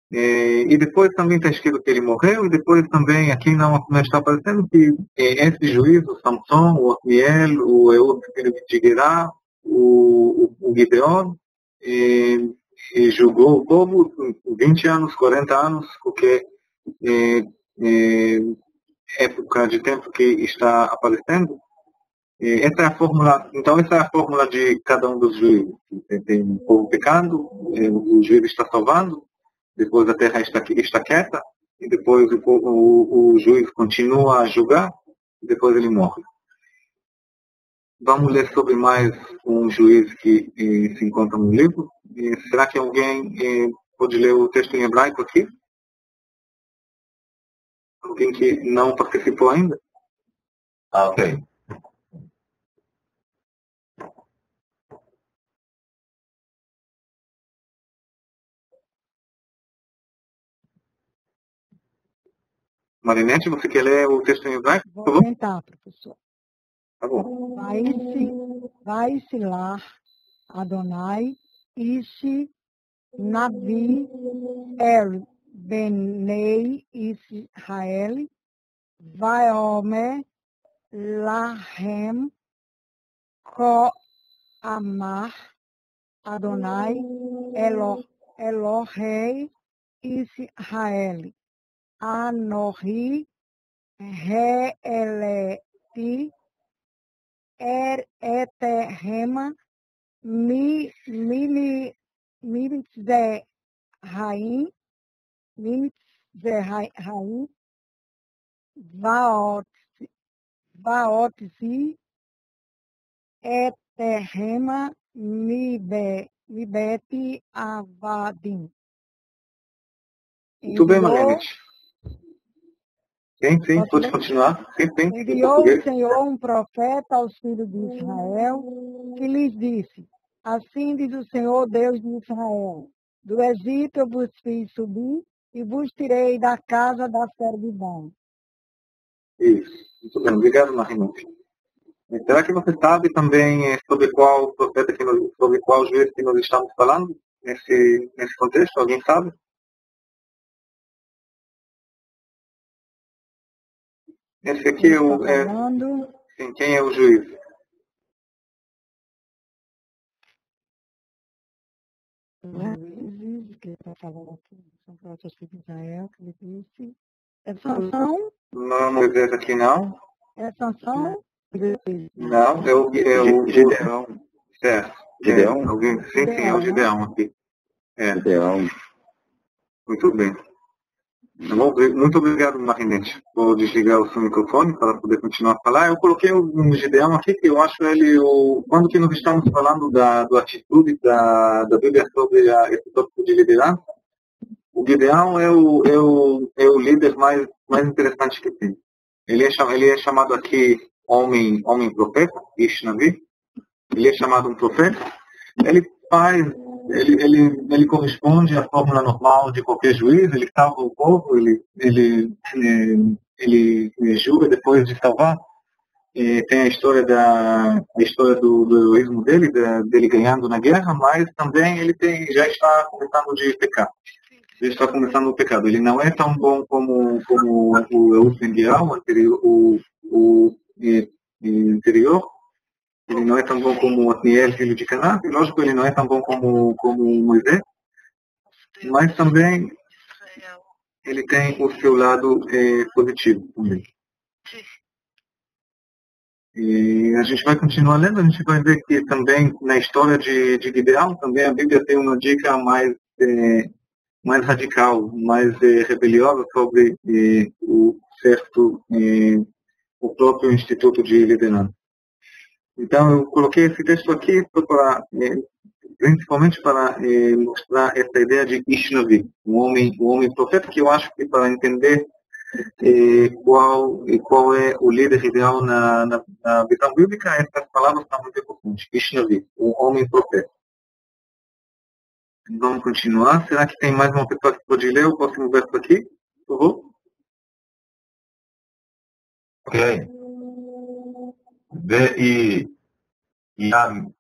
E depois também está escrito que ele morreu, e depois também aqui não está aparecendo que esse juiz, o Samson, o Otniel, o Ehud, filho de Gerá, o Gideon, e julgou o povo 20 anos, 40 anos, porque época de tempo que está aparecendo. Essa é a fórmula, então essa é a fórmula de cada um dos juízes. Tem um povo pecando, o juiz está salvando, depois a terra está quieta, e depois o juiz continua a julgar, e depois ele morre. Vamos ler sobre mais um juiz que se encontra no livro. Será que alguém pode ler o texto em hebraico aqui? Alguém que não participou ainda? Ok. Marinete, você quer ler o texto em hebraico? Vou tentar, professor. Tá bom. Vai-se lá, Adonai, Ishi, Navi, Benei, Israel, Vaiomer, Lahem, Ko Amar, Adonai, Elohei, Israel, Anohi, Re'eleti, Eterema, Mitzraim, Vaotzi, Eterema, Mibeti Avadim. Muito bem, Marinete. Sim, pode continuar. Sim. Enviou o Senhor um profeta aos filhos de Israel, que lhes disse: assim diz o Senhor, Deus de Israel: do Egito eu vos fiz subir e vos tirei da casa da servidão. Isso. Muito bem. Obrigado, Marinete. Será que você sabe também sobre qual profeta, sobre qual juiz que nós estamos falando nesse contexto? Alguém sabe? Esse aqui sim, quem é o juiz? Juízes, que está falando aqui, são profetas de Israel, que ele disse. É Sansão? Não, Moisés aqui não. É Sansão? Não, é o Gideão. Certo. Gideão? Sim, é o Gideão aqui. Gideão. Muito bem. Muito obrigado, Marinete. Vou desligar o seu microfone para poder continuar a falar. Eu coloquei um Gideão aqui, que eu acho ele, quando que nós estamos falando da atitude da Bíblia sobre esse tópico de liderança, o Gideão é o líder mais interessante que tem. Ele é chamado aqui homem profeta, Ish Navi. Ele é chamado um profeta. Ele corresponde à fórmula normal de qualquer juiz. Ele salva o povo, ele julga depois de salvar. Tem a história do heroísmo dele ganhando na guerra, mas também ele já está começando de pecar. Ele está começando o pecado. Ele não é tão bom como o Ehud ben Gerá, o anterior. Ele não é tão bom como o Otniel, filho de Canaã, e lógico, ele não é tão bom como Moisés, mas também ele tem o seu lado positivo também. E a gente vai continuar lendo, a gente vai ver que também na história de Gideão, também a Bíblia tem uma dica mais radical, mais rebeliosa sobre o próprio Instituto de Liderança. Então, eu coloquei esse texto aqui principalmente para mostrar essa ideia de Ish Navi, um homem profeta, que eu acho que para entender qual é o líder ideal na visão bíblica, essas palavras são muito importantes. Ish Navi, um homem profeta. Vamos continuar. Será que tem mais uma pessoa que pode ler o próximo verso aqui? Por favor. Ok. Yamehu,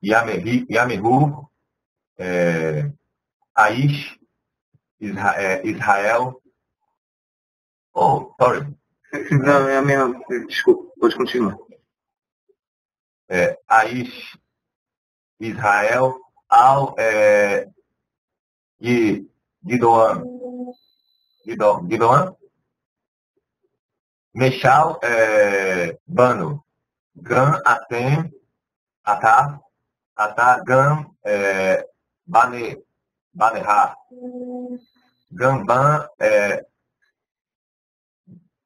Aish, Israel. Oh, sorry. Não, é a minha. Desculpa, pode continuar. Aish, Israel, Al, Gidoan, Meshal, Bano, Gan, Atem, Atá, Gan, Baneha, Gamban,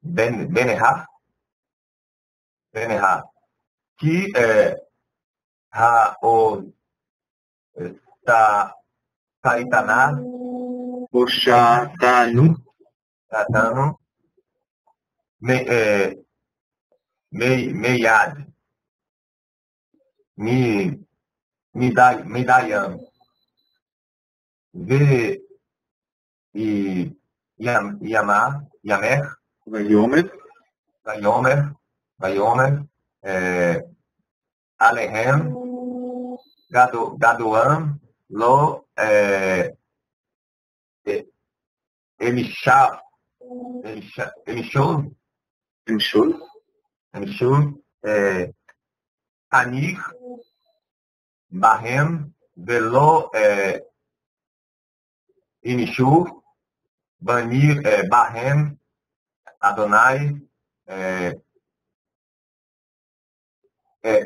Beneha, que Taitaná, Oxatanu, Tatano, Meiad, Midayam, Yamer, Vayomer, Alehem, Gadoam, Lo, Elishul, Anir, Bahem, Velo, Inishur, Banir, Bahem, Adonai,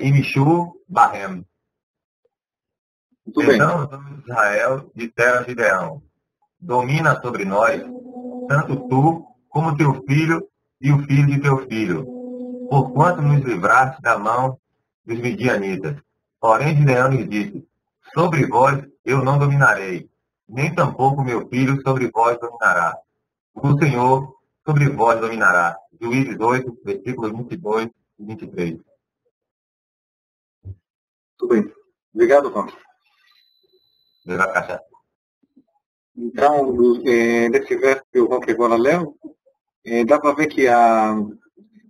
Inishur, Bahem. Então, os homens de Israel disseram a Gideão: domina sobre nós, tanto tu como teu filho e o filho de teu filho, porquanto nos livraste da mão dos midianitas. Porém, Gideão lhes disse: sobre vós eu não dominarei, nem tampouco meu filho sobre vós dominará. O Senhor sobre vós dominará. Juízes 8, versículos 22 e 23. Tudo bem. Obrigado, Juan. Então, desse verso que o Juan agora leu, dá para ver que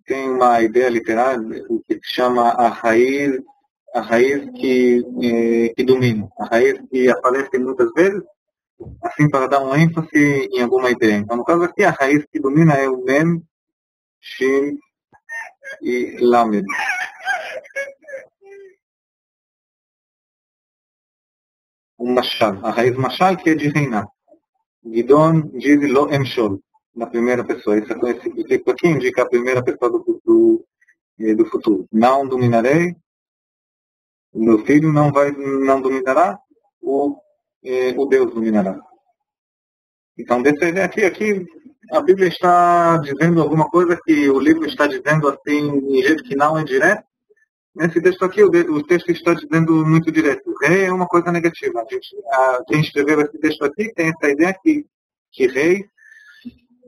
tem uma ideia literária que se chama a raiz que domina, a raiz que aparece muitas vezes, assim para dar um ênfase em alguma ideia. Então, no caso aqui, a raiz que domina é o Mem, Shin e Lamed. O Mashal, a raiz Mashal, que é de reinar. Gidon diz Lo Emshol, na primeira pessoa. Esse aqui indica a primeira pessoa do futuro. Não dominarei, o meu filho não dominará, o Deus dominará. Então, dessa ideia aqui, a Bíblia está dizendo alguma coisa que o livro está dizendo assim, de jeito que não é direto. Nesse texto aqui, o texto está dizendo muito direto. O rei é uma coisa negativa. Quem escreveu esse texto aqui tem essa ideia que rei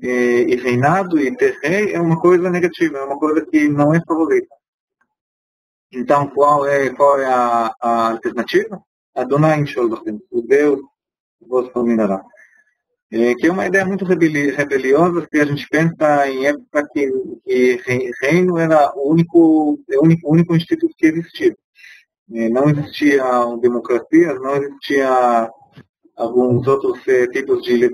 e reinado e ter rei é uma coisa negativa, é uma coisa que não é favorita. Então, qual é a alternativa? Adonai Inshol, o Deus vos dominará. Que é uma ideia muito rebeliosa se a gente pensa em época que reino era o único instituto que existia. Não existia democracia, não existia alguns outros tipos de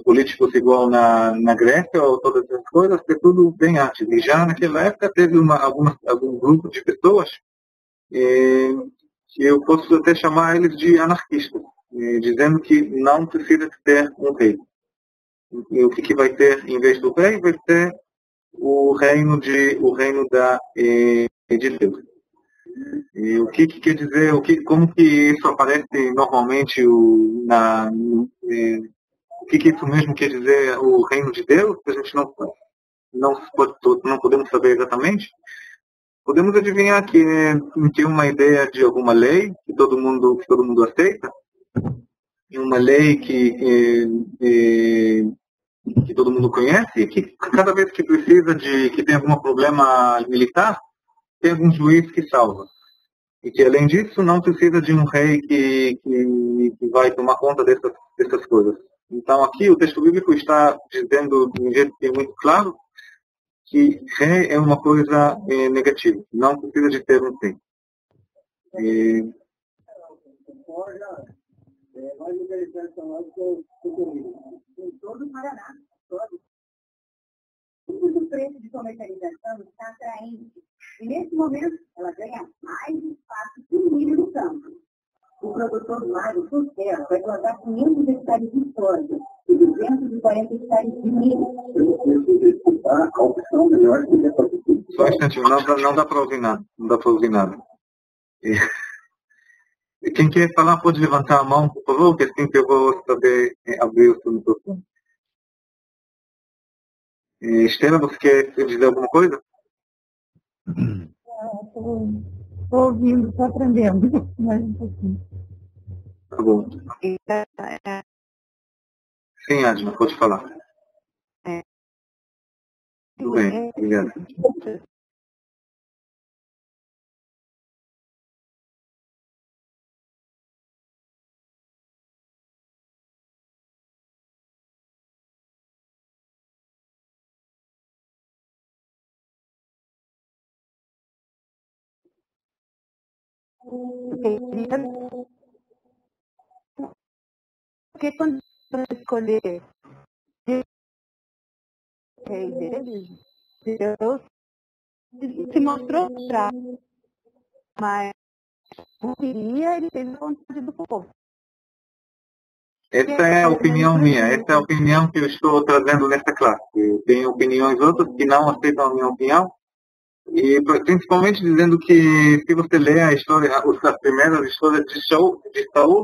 políticos igual na Grécia ou todas essas coisas, que tudo bem antes. E já naquela época teve algum grupo de pessoas que eu posso até chamar eles de anarquistas, dizendo que não precisa ter um rei. E o que vai ter em vez do rei? Vai ter o reino de Deus. E o que quer dizer? Como que isso aparece normalmente o que isso mesmo quer dizer o reino de Deus? A gente não podemos saber exatamente. Podemos adivinhar que tem uma ideia de alguma lei que todo mundo aceita, e uma lei que todo mundo conhece, e que cada vez que precisa que tem algum problema militar, tem algum juiz que salva. E que, além disso, não precisa de um rei que vai tomar conta dessas coisas. Então, aqui o texto bíblico está dizendo, de um jeito que é muito claro, que rei é uma coisa negativa. Não precisa de ter um rei. E... todo o Paraná, todo. O preço de comercialização está atraente. E nesse momento, ela ganha mais espaço que o milho no campo. O produtor do agro, Sucesso, vai plantar 500 hectares de soja e 240 hectares de milho. A opção melhor que só um instantinho, não dá para ouvir nada. Não dá para ouvir nada. E quem quer falar pode levantar a mão, por favor, que assim que eu vou saber abrir o seu microfone. Estela, você quer dizer alguma coisa? Estou ouvindo, estou aprendendo. Mais um pouquinho. Tá bom. Sim, Adma, pode falar. Tudo bem, obrigado. Porque quando você escolher rei deles, Deus se mostrou para, mas não queria, ele teve a vontade do povo. Essa é a opinião minha, essa é a opinião que eu estou trazendo nessa classe. Tem opiniões outras que não aceitam a minha opinião, e principalmente dizendo que se você ler a história, as primeiras histórias de Saul,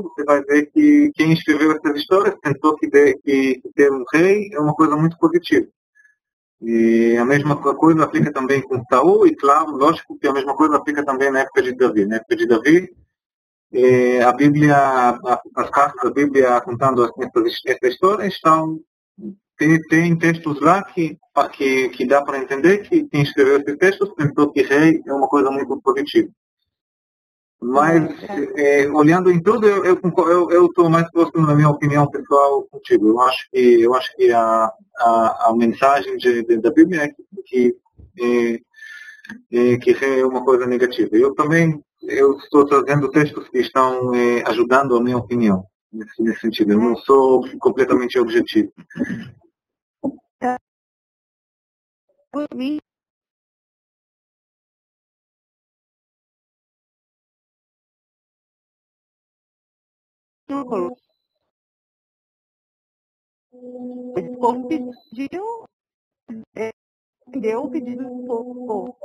você vai ver que quem escreveu essas histórias pensou que ter um rei é uma coisa muito positiva. E a mesma coisa aplica também com Saul, e claro, lógico que a mesma coisa aplica também na época de Davi. Na época de Davi, a Bíblia, as cartas da Bíblia contando essa história tem textos lá que dá para entender que quem escreveu esses textos pensou que rei é uma coisa muito positiva. Mas, olhando em tudo, eu estou mais próximo da minha opinião pessoal contigo. Eu acho que a mensagem da Bíblia é que rei é uma coisa negativa. Eu estou trazendo textos que estão ajudando a minha opinião nesse sentido. Eu não sou completamente objetivo. Por mim, eles pediram, deu o pedido do povo.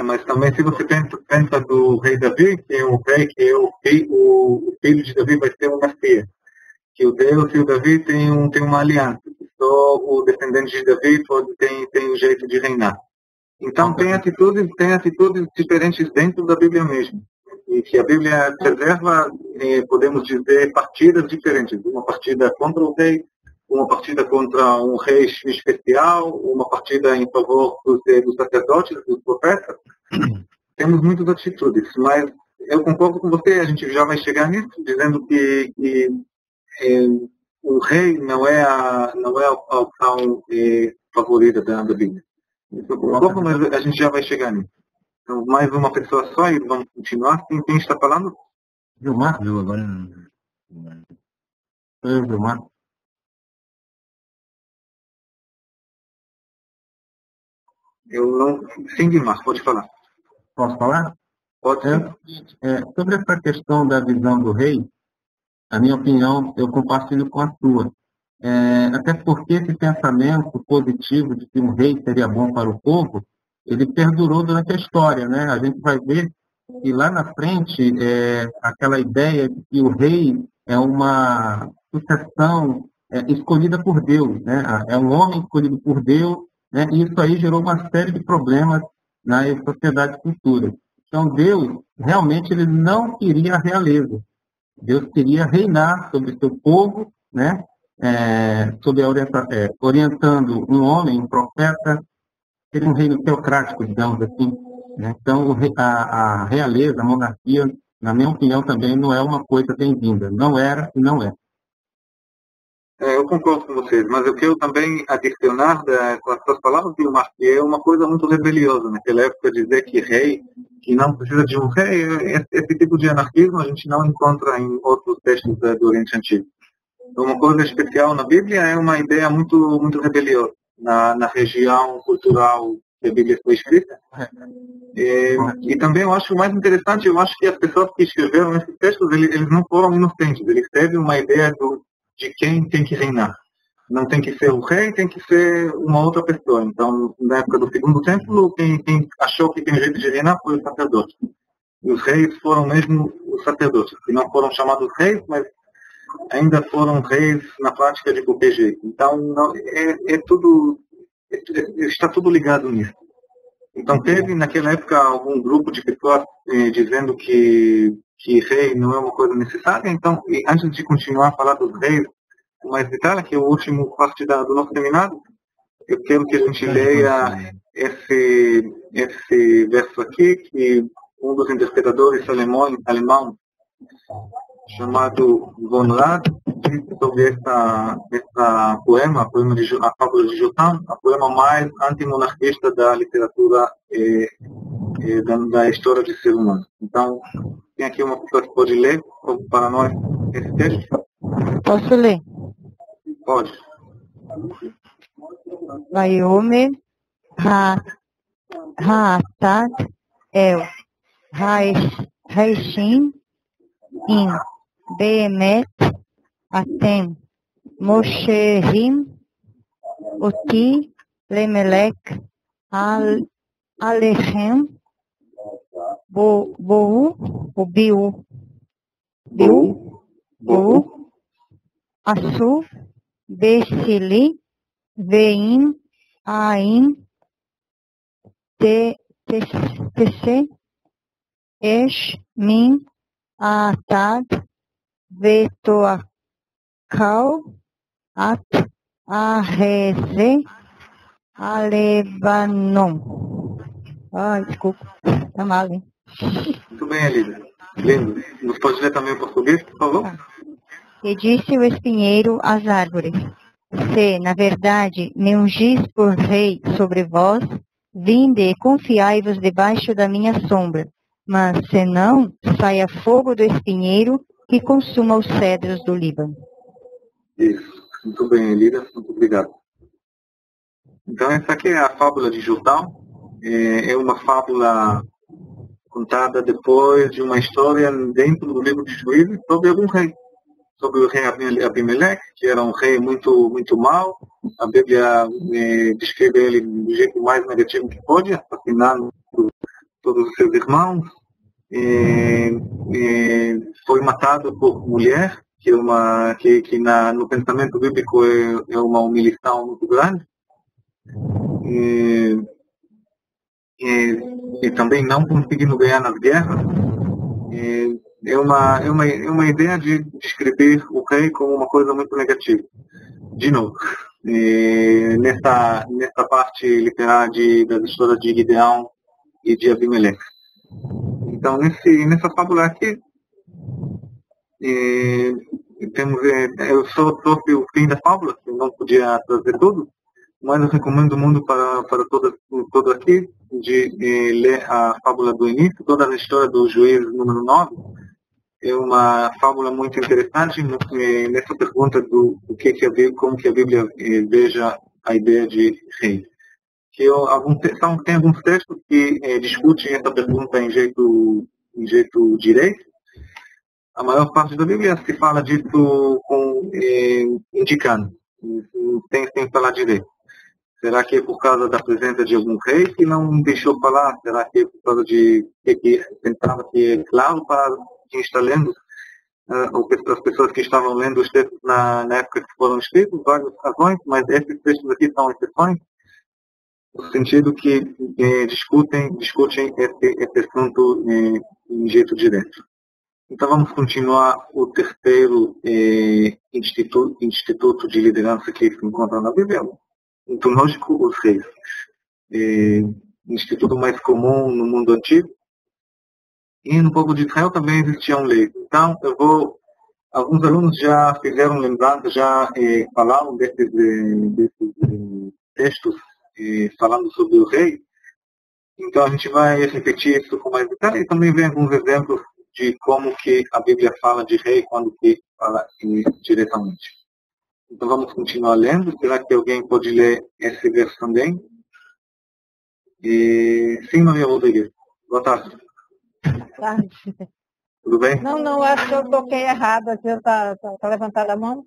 Mas também se você pensa do rei Davi, que é um rei que é o filho de Davi vai ser uma filha. Que o Deus e o Davi tem uma aliança. Só o descendente de Davi tem um jeito de reinar. Então tem atitudes diferentes dentro da Bíblia mesmo. E que a Bíblia preserva, podemos dizer, partidas diferentes. Uma partida contra o rei, uma partida contra um rei especial, uma partida em favor dos sacerdotes, dos profetas. Temos muitas atitudes, mas eu concordo com você, a gente já vai chegar nisso, dizendo que o rei não é a opção favorita da Bíblia. Eu concordo, mas a gente já vai chegar nisso. Então, mais uma pessoa só e vamos continuar. Quem está falando? Vilmar? Vilmar. Eu não... Sim, Vilmar, pode falar. Posso falar? Pode. Sobre essa questão da visão do rei, a minha opinião, eu compartilho com a sua. Até porque esse pensamento positivo de que um rei seria bom para o povo, ele perdurou durante a história, né? A gente vai ver que lá na frente, aquela ideia de que o rei é uma sucessão escolhida por Deus, né? É um homem escolhido por Deus, né? E isso aí gerou uma série de problemas nas sociedades futuras. Então, Deus, realmente, ele não queria a realeza. Deus queria reinar sobre o seu povo, né? Orientando um homem, um profeta, seria um reino teocrático, digamos assim. Né? Então, a realeza, a monarquia, na minha opinião, também não é uma coisa bem-vinda. Não era e não é. eu concordo com vocês, mas eu quero também adicionar com as suas palavras, Gilmar, que é uma coisa muito rebeliosa naquela época dizer que rei, que não precisa de um rei, esse tipo de anarquismo a gente não encontra em outros textos do Oriente Antigo. Então, uma coisa especial na Bíblia é uma ideia muito rebeliosa na região cultural que a Bíblia foi escrita. E também eu acho mais interessante, eu acho que as pessoas que escreveram esses textos, eles não foram inocentes, eles teve uma ideia de quem tem que reinar. Não tem que ser o rei, tem que ser uma outra pessoa. Então, na época do Segundo Templo, quem achou que tem jeito de reinar foi o sacerdote. E os reis foram mesmo os sacerdotes, que não foram chamados reis, mas ainda foram reis na prática de qualquer jeito. Então, está tudo ligado nisso. Então, teve naquela época algum grupo de pessoas dizendo que rei não é uma coisa necessária. Então, antes de continuar a falar dos reis com mais detalhe, que é o último parte do nosso seminário, eu quero que a gente leia esse verso aqui, que um dos interpretadores alemão chamado Von Rad disse sobre essa poema, a Fábula de Jotam, a poema mais antimonarquista da literatura da história do ser humano. Então, tem aqui uma pessoa que pode ler para nós esse texto? Posso ler? Pode. Vaiomer Ha'atat El Haishin In Beemet Atem Mosherim Oti Lemelek Alechem Biu Asu Besili Veim Aim Tese Esh Min Atad Vetoakal At Areze Alebanon. Desculpa, tá mal, hein? Muito bem, Elida. Lindo. Nos pode ler também em português, por favor? E disse o espinheiro às árvores: se, na verdade, me ungis por rei sobre vós, vinde e confiai-vos debaixo da minha sombra. Mas, se não, saia fogo do espinheiro que consuma os cedros do Líbano. Isso. Muito bem, Elida. Muito obrigado. Então, essa aqui é a fábula de Jotam. É uma fábula contada depois de uma história dentro do livro de Juízes sobre algum rei. Sobre o rei Abimeleque, que era um rei muito mau. A Bíblia descreve ele do jeito mais negativo que pode, assassinando todos os seus irmãos. Foi matado por mulher, que no pensamento bíblico é uma humilhação muito grande. E também não conseguindo ganhar nas guerras. É uma ideia de descrever o rei como uma coisa muito negativa. De novo, nessa parte literária das histórias de Gideão e de Abimeleque. Então, nessa fábula aqui, eu só trouxe o fim da fábula, eu não podia trazer tudo, mas eu recomendo muito para todo aqui de ler a fábula do início, toda a história do juiz número 9. É uma fábula muito interessante nessa pergunta do como que a Bíblia veja a ideia de rei. Tem alguns textos que discutem essa pergunta em jeito direito. A maior parte da Bíblia se fala disso indicando, sem falar direito. Será que é por causa da presença de algum rei que não deixou falar? Será que é por causa de que pensava que é claro para quem está lendo? Ou as pessoas que estavam lendo os textos na época que foram escritos, várias razões, mas esses textos aqui são exceções, no sentido que discutem esse assunto em jeito direto. Então vamos continuar o terceiro instituto de liderança que se encontra na Bíblia. Ontológico, os reis. Instituto mais comum no mundo antigo. E no povo de Israel também existiam leis. Então eu vou alguns alunos já fizeram lembrança, já falaram desses textos falando sobre o rei. Então a gente vai repetir isso com mais detalhe e também ver alguns exemplos de como que a Bíblia fala de rei quando que fala diretamente. Então vamos continuar lendo. Será que alguém pode ler esse verso também? Sim, Maria Rodrigues. Boa tarde. Tarde. Tudo bem? Não, acho que eu toquei errado aqui, tá levantada a mão.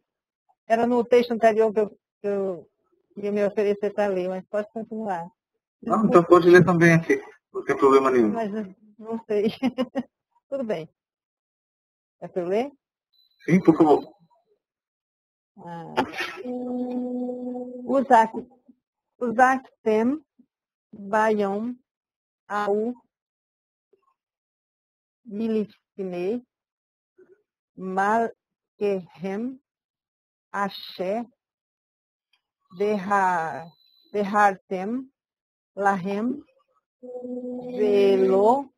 Era no texto anterior que eu ia me oferecer para ler, mas pode continuar. Não, então pode ler também aqui, não tem problema nenhum. Mas não sei. Tudo bem. É para eu ler? Sim, por favor. Uzaktem Bayom Au Milifne Malkehem Asher Behartem Lahem Velo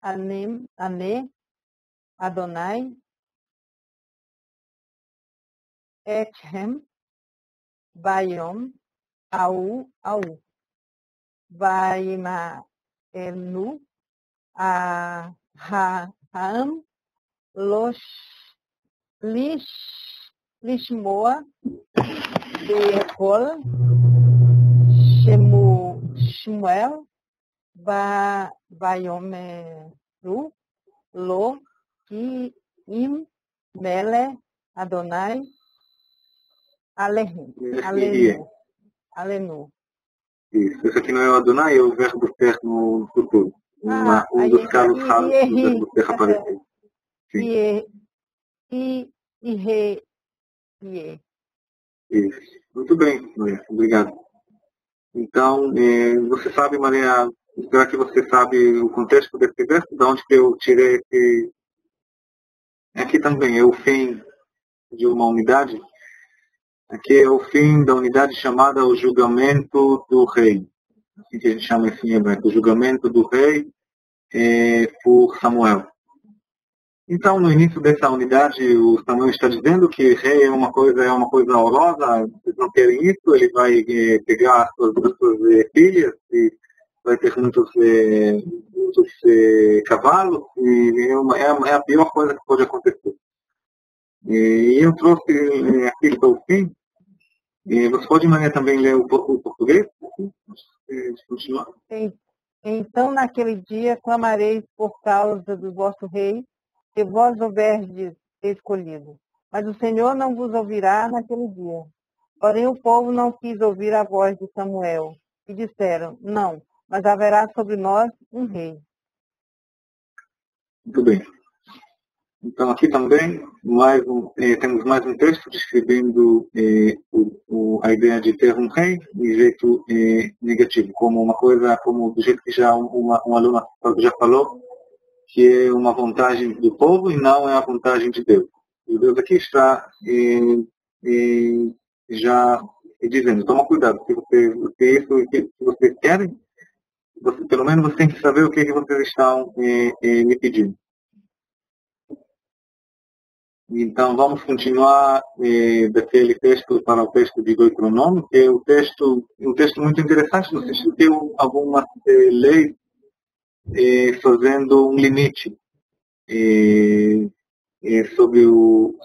Ane Adonai Etchem Bayom Au Vaima Enu Aham Lishmoa Beekol Shmuel Bayomeru Lo Ki Im Mele Adonai Alenu. Isso, esse aqui não é o Adonai, é o verbo ter no futuro. Um dos casos raros do verbo ter aparecido. Isso. Muito bem, Maria. Obrigado. Então, você sabe, Maria, será que você sabe o contexto desse verso? De onde que eu tirei esse... Aqui também é o fim de uma unidade. Aqui é o fim da unidade chamada o julgamento do rei. Assim que a gente chama isso em hebraico, o julgamento do rei por Samuel. Então, no início dessa unidade, o Samuel está dizendo que rei é uma coisa horrorosa, vocês não querem isso, ele vai pegar as suas filhas e vai ter muitos cavalos, e é a pior coisa que pode acontecer. E eu trouxe aqui para o fim. Você pode, Maria, também ler o português? Continuar. Então, naquele dia, clamareis por causa do vosso rei, que vós houverdes escolhido. Mas o Senhor não vos ouvirá naquele dia. Porém, o povo não quis ouvir a voz de Samuel. E disseram, não, mas haverá sobre nós um rei. Muito bem. Então, aqui também temos mais um texto descrevendo a ideia de ter um rei de jeito negativo, como uma coisa, como do jeito que já um aluno já falou, que é uma vontade do povo e não é a vontade de Deus. E Deus aqui está já dizendo, toma cuidado, se vocês querem, pelo menos você tem que saber o que vocês estão me pedindo. Então, vamos continuar daquele texto para o texto de Deuteronômio, que é um texto muito interessante, no sentido que tem algumas leis fazendo um limite sobre o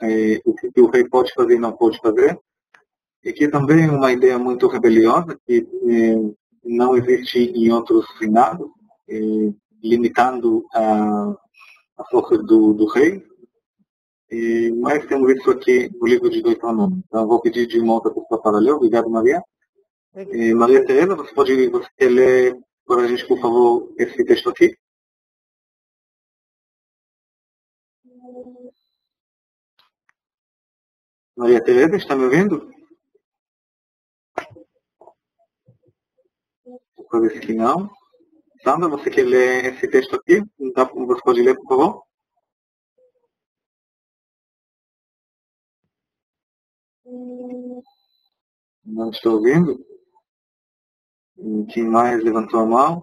que o rei pode fazer e não pode fazer. E aqui também uma ideia muito rebeliosa, que não existe em outros reinados, limitando a força do rei. Mas temos isso aqui no livro de Deuteronômio. Então, vou pedir de uma outra pessoa para ler. Obrigado, Maria. Maria Tereza, você quer ler para a gente, por favor, esse texto aqui? Maria Tereza, está me ouvindo? Parece que não. Sandra, você quer ler esse texto aqui? Então, você pode ler, por favor? Não estou ouvindo. Quem mais levantou a mão?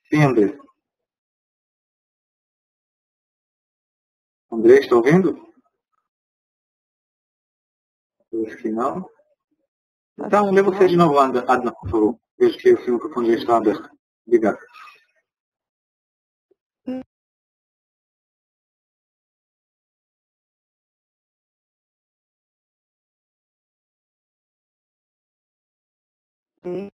Sim, André. André, está ouvindo? Acho que não. Então, lê você de novo, Adna, por favor. Vejo que o seu microfone já está aberto. Obrigado. Sim.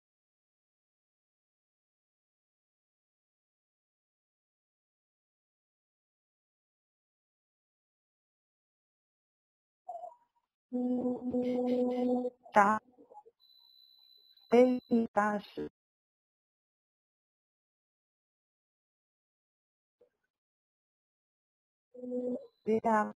Tá. Ei, acho. Virar.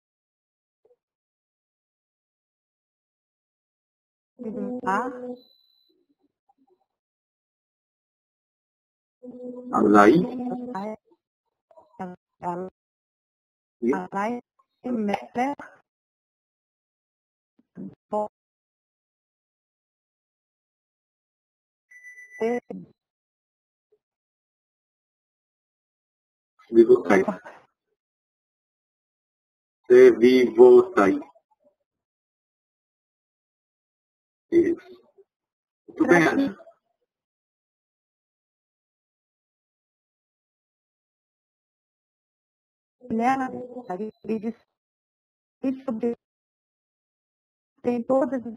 Alai. Alai. Mete. Vivosai. Se vivosai. Isso. Muito bem, Adna. Tem todas as...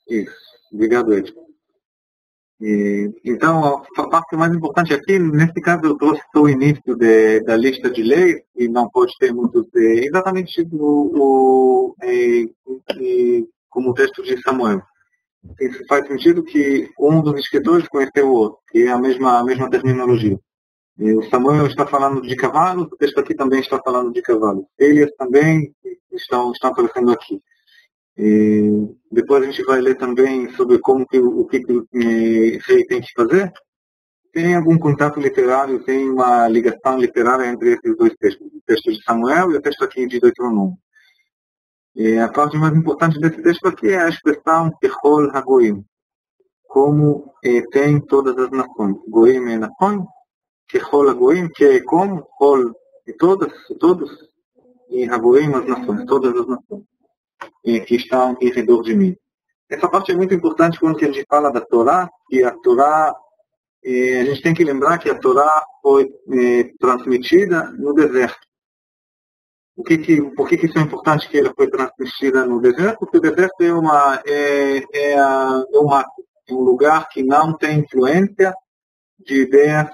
Isso. Obrigado, Ed. Então, a parte mais importante aqui, nesse caso, eu trouxe o início da lista de leis, e não pode ter muitos, exatamente como o texto de Samuel. Isso faz sentido que um dos escritores conheceu o outro, que é a mesma terminologia. O Samuel está falando de cavalos, o texto aqui também está falando de cavalos. Eles também estão aparecendo aqui. Depois a gente vai ler também sobre o que o rei tem que fazer. Tem algum contato literário, tem uma ligação literária entre esses dois textos, o texto de Samuel e o texto aqui de Deuteronômio. A parte mais importante desse texto aqui é a expressão Kechol HaGoim, como tem todas as nações. Goim é nação, Kechol HaGoim, que é como, Kol é todos, e HaGoim as nações, todas as nações que estão em redor de mim. Essa parte é muito importante quando a gente fala da Torá, que a Torá, a gente tem que lembrar que a Torá foi transmitida no deserto. Por que isso é importante que ela foi transmitida no deserto? Porque o deserto é um mato, é um lugar que não tem influência de ideias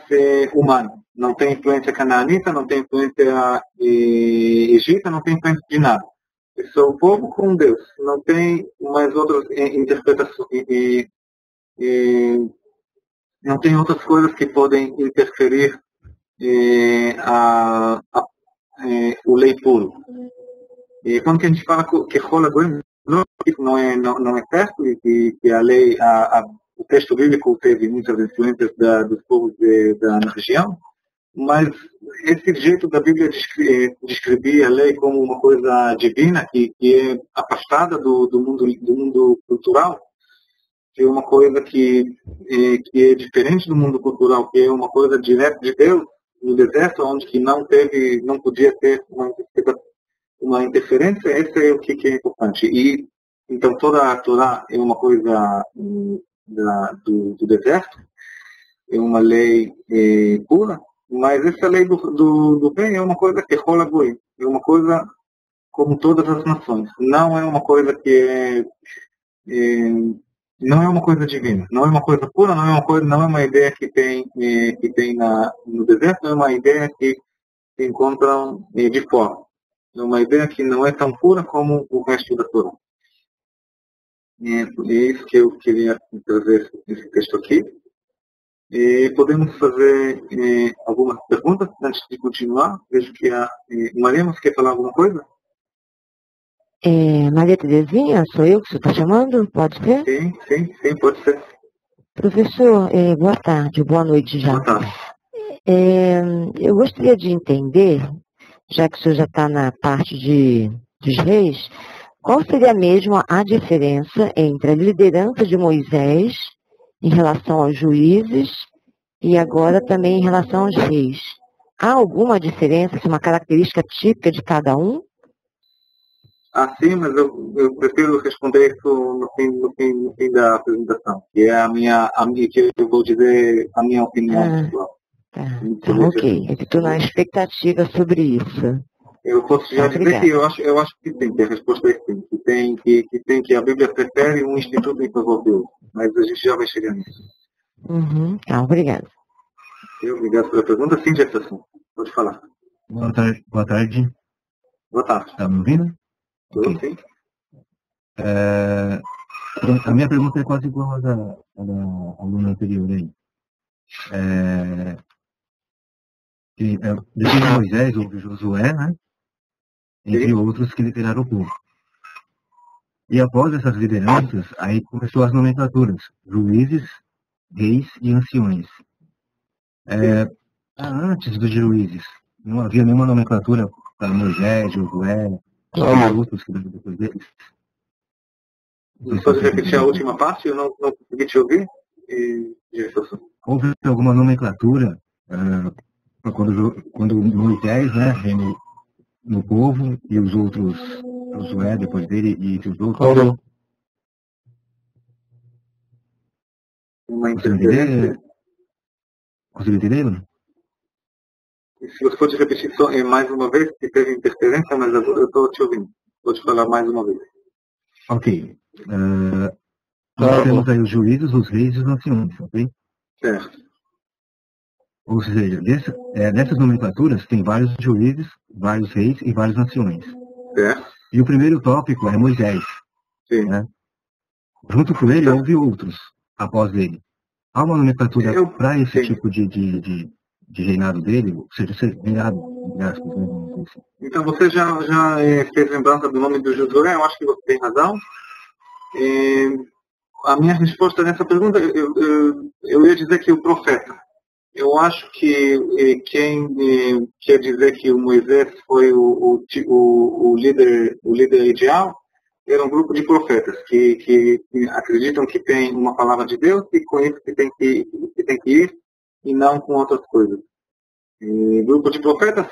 humanas. Não tem influência canaanita, não tem influência egípcia, não tem influência de nada. É só o povo com Deus. Não tem mais outras interpretações. Não tem outras coisas que podem interferir o lei puro. E quando a gente fala que rola não é certo, e que a lei, o texto bíblico teve muitas influências dos povos da região, mas esse jeito da Bíblia descrever a lei como uma coisa divina, que é afastada do mundo cultural, que é uma coisa que é diferente do mundo cultural, que é uma coisa direta de Deus, no deserto, onde que não podia ter uma interferência, esse é o que é importante. E então toda a Torá é uma coisa do deserto, é uma lei pura, mas essa lei do bem é uma coisa que rola boi, é uma coisa como todas as nações. Não é uma coisa que não é uma coisa divina, não é uma coisa pura, não é uma ideia que tem no deserto, é uma ideia que se encontram de fora. É uma ideia que não é tão pura como o resto da Torá. É isso que eu queria trazer esse texto aqui. Podemos fazer algumas perguntas antes de continuar. Vejo que a Maria, você quer falar alguma coisa? Maria Terezinha, sou eu que você está chamando? Pode ser? Sim, pode ser. Professor, boa tarde, boa noite já. Boa tarde. Eu gostaria de entender, já que o senhor já está na parte dos reis, qual seria mesmo a diferença entre a liderança de Moisés em relação aos juízes e agora também em relação aos reis. Há alguma diferença, uma característica típica de cada um? Sim, mas eu prefiro responder isso no fim da apresentação, que é que eu vou dizer a minha opinião pessoal. Tá, ok. Eu estou na expectativa sobre isso. Eu posso já dizer que eu acho que sim, que a resposta é sim, que a Bíblia prefere um instituto em favor do outro, mas a gente já vai chegar nisso. Obrigado. Obrigado pela pergunta. Sim, Jefferson, pode falar. Boa tarde. Boa tarde. Está me ouvindo? Okay. Sim. A minha pergunta é quase igual à da aluna anterior aí. Depois de Moisés, houve Josué, né? Entre outros que lideraram o povo. E após essas lideranças, aí começou as nomenclaturas, juízes, reis e anciões. Antes dos juízes, não havia nenhuma nomenclatura para Moisés, Josué, e outros que depois deles. Você pode repetir a última parte? Eu não consegui te ouvir. Houve alguma nomenclatura quando Moisés, né, reinou no povo, e os outros, Josué depois dele e os outros. Conseguiu entender? Se você pode repetir mais uma vez, que teve interferência, mas eu estou te ouvindo. Vou te falar mais uma vez. Ok. Nós temos aí os juízes, os reis e os anciões, ok? Certo. Ou seja, dessas nomenclaturas tem vários juízes, vários reis e vários anciões. Certo. E o primeiro tópico é Moisés. Sim. Né? Junto com ele, houve outros após ele. Há uma nomenclatura para esse tipo de reinado dele, ou seja, esse reinado, aspas, né? Então você já fez lembrança do nome do Josué, eu acho que você tem razão. A minha resposta nessa pergunta, eu ia dizer que o profeta. Eu acho que quem quer dizer que o Moisés foi o líder ideal era um grupo de profetas que acreditam que tem uma palavra de Deus e com isso que tem que ir e não com outras coisas. Grupo de profetas,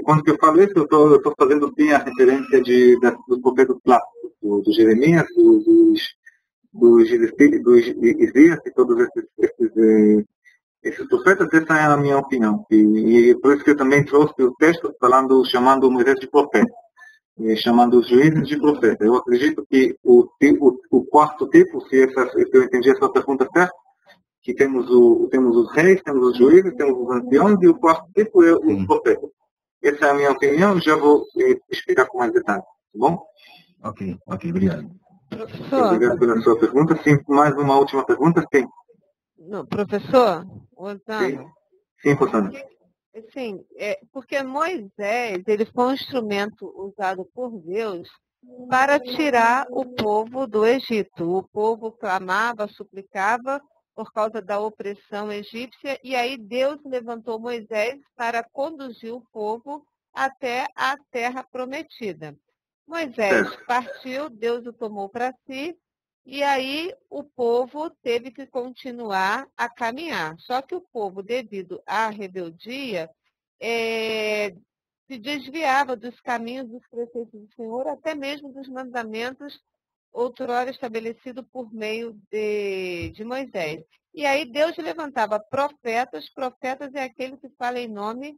quando eu falo isso, eu estou fazendo sim a referência dos profetas clássicos, do Jeremias, do Isias e todos esses profetas. Essa é a minha opinião. E por isso que eu também trouxe o texto chamando Moisés de profeta, chamando os juízes de profeta. Eu acredito que o quarto tipo, se eu entendi essa pergunta certa, que temos os reis, temos os juízes, temos os anciãos, e o quarto tipo é os profetas. Essa é a minha opinião, já vou explicar com mais detalhes, tá bom? Ok, obrigado. Professor, obrigado pela sua pergunta. Sim, mais uma última pergunta? Sim. Não, professor, Rosana. Sim, Rosana. Sim, porque Moisés, ele foi um instrumento usado por Deus para tirar o povo do Egito. O povo clamava, suplicava por causa da opressão egípcia, e aí Deus levantou Moisés para conduzir o povo até a terra prometida. Moisés partiu, Deus o tomou para si, e aí o povo teve que continuar a caminhar. Só que o povo, devido à rebeldia, se desviava dos caminhos dos preceitos do Senhor, até mesmo dos mandamentos outrora estabelecido por meio de Moisés. E aí Deus levantava profetas é aquele que fala em nome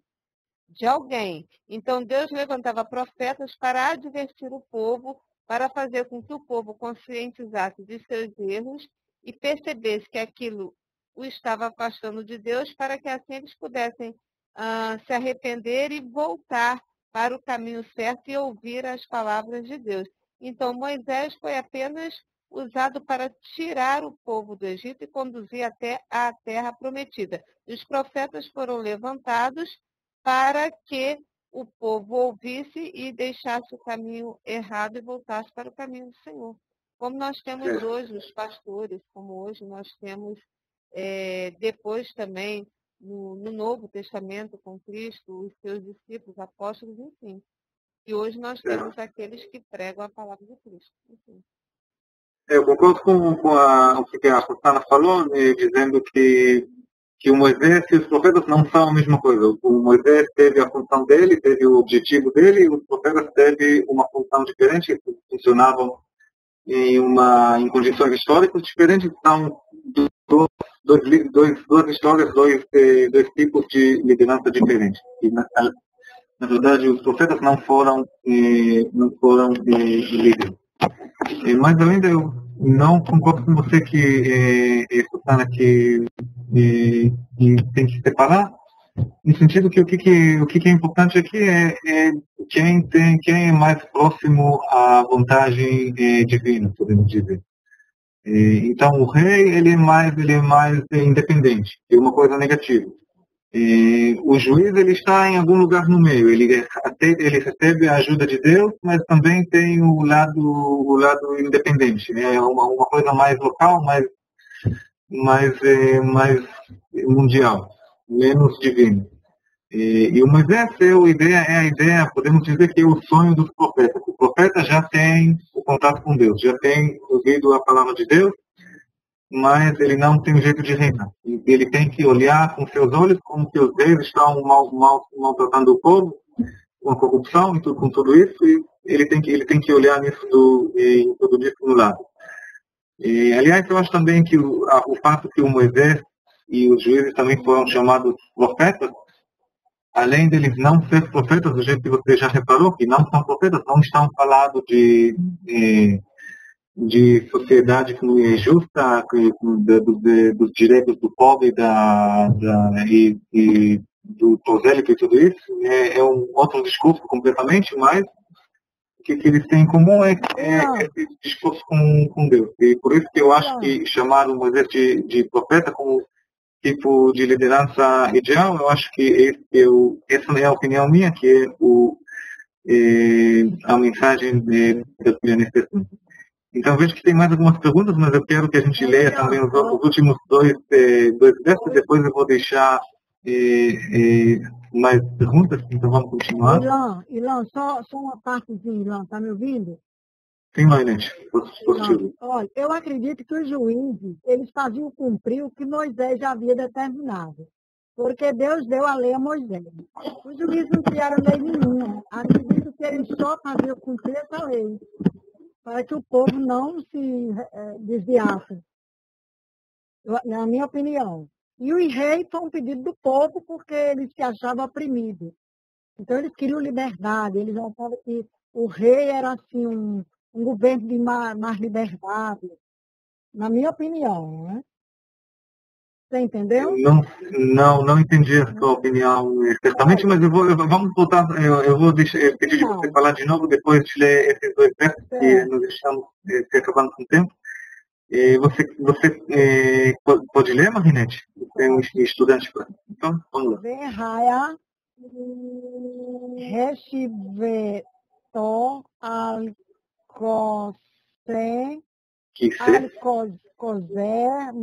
de alguém. Então Deus levantava profetas para advertir o povo, para fazer com que o povo conscientizasse de seus erros e percebesse que aquilo o estava afastando de Deus, para que assim eles pudessem se arrepender e voltar para o caminho certo e ouvir as palavras de Deus. Então, Moisés foi apenas usado para tirar o povo do Egito e conduzir até a terra prometida. E os profetas foram levantados para que o povo ouvisse e deixasse o caminho errado e voltasse para o caminho do Senhor. Como nós temos hoje os pastores, como hoje nós temos depois também no Novo Testamento com Cristo, os seus discípulos, apóstolos, enfim. E hoje nós temos aqueles que pregam a palavra de Cristo. Enfim. Eu concordo com o que a Rosana falou, dizendo que o Moisés e os profetas não são a mesma coisa. O Moisés teve a função dele, teve o objetivo dele, e os profetas teve uma função diferente, funcionavam em condições históricas diferentes. São duas histórias, dois tipos de liderança diferentes. E, na verdade, os profetas não foram líderes. Mas ainda eu não concordo com você que tem que separar, no sentido que o que é importante aqui é quem é mais próximo à vontade divina, podemos dizer. Então o rei ele é mais independente, é uma coisa negativa. O juiz ele está em algum lugar no meio, ele recebe a ajuda de Deus, mas também tem o lado independente, né? É uma coisa mais local, mais mundial, menos divino. E o Moisés é a ideia, podemos dizer que é o sonho dos profetas. O profeta já tem o contato com Deus, já tem ouvido a palavra de Deus, mas ele não tem jeito de reinar. Ele tem que olhar com seus olhos como que os reis estão maltratando o povo, com a corrupção e com tudo isso, e ele tem que olhar tudo isso no lado. Aliás, eu acho também que o fato que o Moisés e os juízes também foram chamados profetas, além deles não ser profetas, do jeito que você já reparou, que não são profetas, não estão falando de sociedade que não é justa, dos direitos do pobre e do prosélito e tudo isso. É um outro discurso completamente, mas o que eles têm em comum é esse discurso com Deus. E por isso que eu acho que chamar o Moisés de profeta como tipo de liderança ideal, eu acho que essa é a opinião minha, que é a mensagem da Bíblia nesse assunto. Então vejo que tem mais algumas perguntas, mas eu quero que a gente leia também os últimos dois versos, depois eu vou deixar mais perguntas, então vamos continuar. Ilan, só uma partezinha, Ilan, tá me ouvindo? Sim, Mainete, possível. Olha, eu acredito que os juízes, eles faziam cumprir o que Moisés já havia determinado, porque Deus deu a lei a Moisés. Os juízes não criaram lei nenhuma, acredito que eles só faziam cumprir essa lei, para que o povo não se desviasse, na minha opinião. E os reis foi um pedido do povo porque eles se achavam oprimidos. Então eles queriam liberdade, eles achavam que o rei era assim um governo de mais liberdade, na minha opinião, né? Você entendeu? Não entendi a sua opinião exatamente, mas vamos voltar, eu vou pedir de você falar de novo, depois de ler esses dois versos que nós estamos se acabando com o tempo. Você pode ler, Marinete? Você é um estudante. Então, vamos lá. Verraia, Reshiveto, Alcose, Alcozer,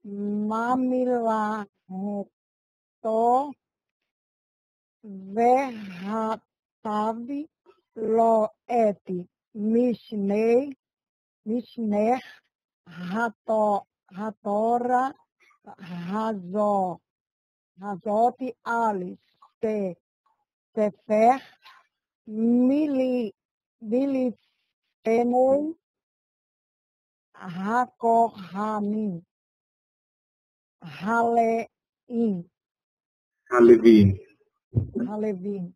Mamilareto, Verhatav, Loeti, Mishner, Hatora, Razot, Alice, Tefer, Milifenoi, Hakohamim, Halevim.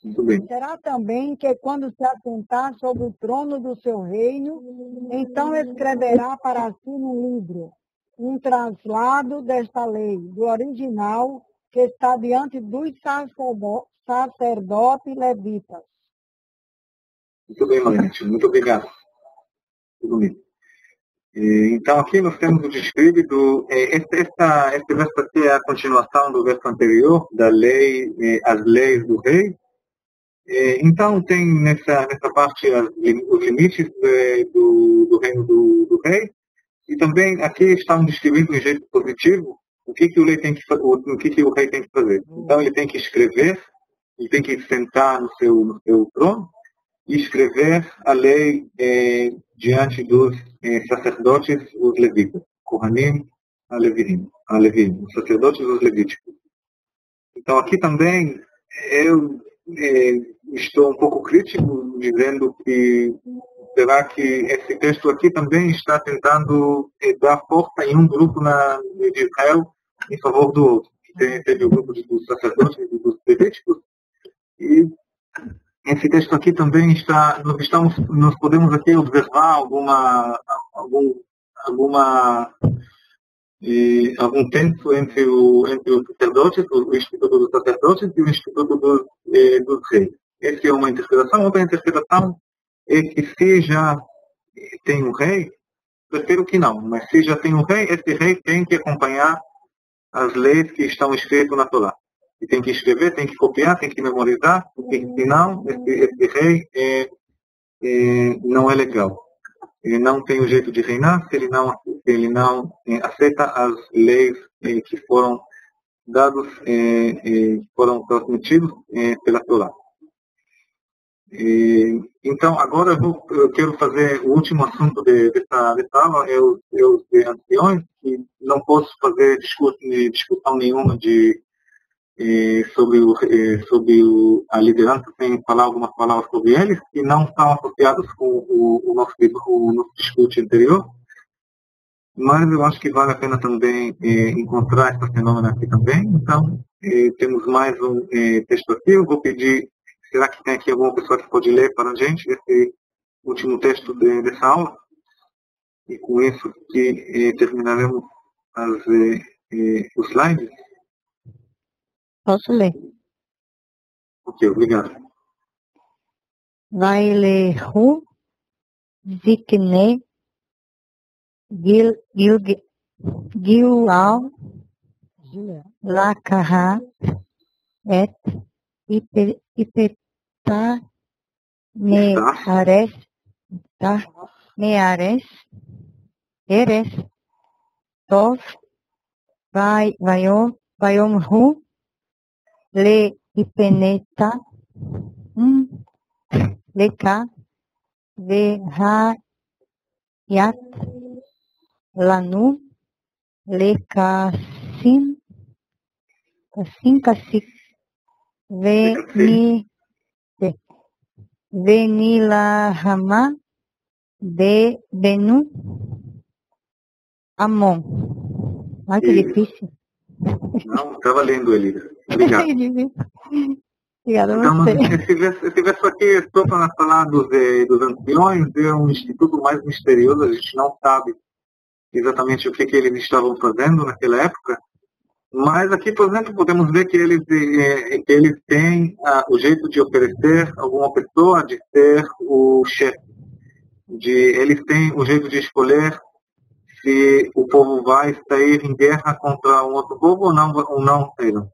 Muito bem. Será também que quando se assentar sobre o trono do seu reino, então escreverá para si no livro um traslado desta lei, do original que está diante dos sacerdotes levitas. Muito bem, Marinete. Muito obrigado. Muito bonito. Então aqui nós temos o descrito este verso aqui é a continuação do verso anterior, da lei, as leis do rei. Então tem nessa parte os limites do reino do rei, e também aqui estão descritos em jeito positivo o que o rei tem que fazer. Então ele tem que escrever, ele tem que sentar no seu trono, escrever a lei diante dos sacerdotes, os levitas, Kohanim, Levim, os sacerdotes, os levíticos. Então aqui também eu estou um pouco crítico, dizendo que será que esse texto aqui também está tentando dar força em um grupo de Israel em favor do outro. Teve o grupo dos sacerdotes e dos levíticos, e esse texto aqui também está, nós podemos aqui observar algum tenso entre os sacerdotes, o Instituto dos Sacerdotes e o Instituto dos Reis. Essa é uma interpretação. Outra interpretação é que se já tem um rei, prefiro que não, mas se já tem um rei, esse rei tem que acompanhar as leis que estão escritas na Torá. E tem que escrever, tem que copiar, tem que memorizar, porque senão esse rei não é legal. Ele não tem o jeito de reinar se ele não aceita as leis que foram dados, que foram transmitidos pela Torá. Então, agora eu quero fazer o último assunto dessa aula, é os anciões, que não posso fazer discussão nenhuma sobre a liderança, sem falar algumas palavras sobre eles, que não estão associados com o nosso discurso anterior, mas eu acho que vale a pena também encontrar esse fenômeno aqui também. Então, temos mais um texto aqui. Eu vou pedir, será que tem aqui alguma pessoa que pode ler para a gente esse último texto dessa aula? E com isso que terminaremos os slides. Posso ler? Ok, obrigado. Vailehu Zikne Gilal Lakaha et Ipeta Neares Eres Tov Vayomhu Le Ipeneta Leka Vehayat Lanu Lekasim Kasik Venilahama de Benu Amon. Ai, que difícil. Não, estava lendo ele. Obrigado. Obrigada a então, você. Esse verso aqui, só para falar dos anciões, é um instituto mais misterioso. A gente não sabe exatamente o que eles estavam fazendo naquela época. Mas aqui, por exemplo, podemos ver que eles têm o jeito de oferecer alguma pessoa, de ser o chefe. Eles têm o jeito de escolher se o povo vai sair em guerra contra um outro povo ou não saíram.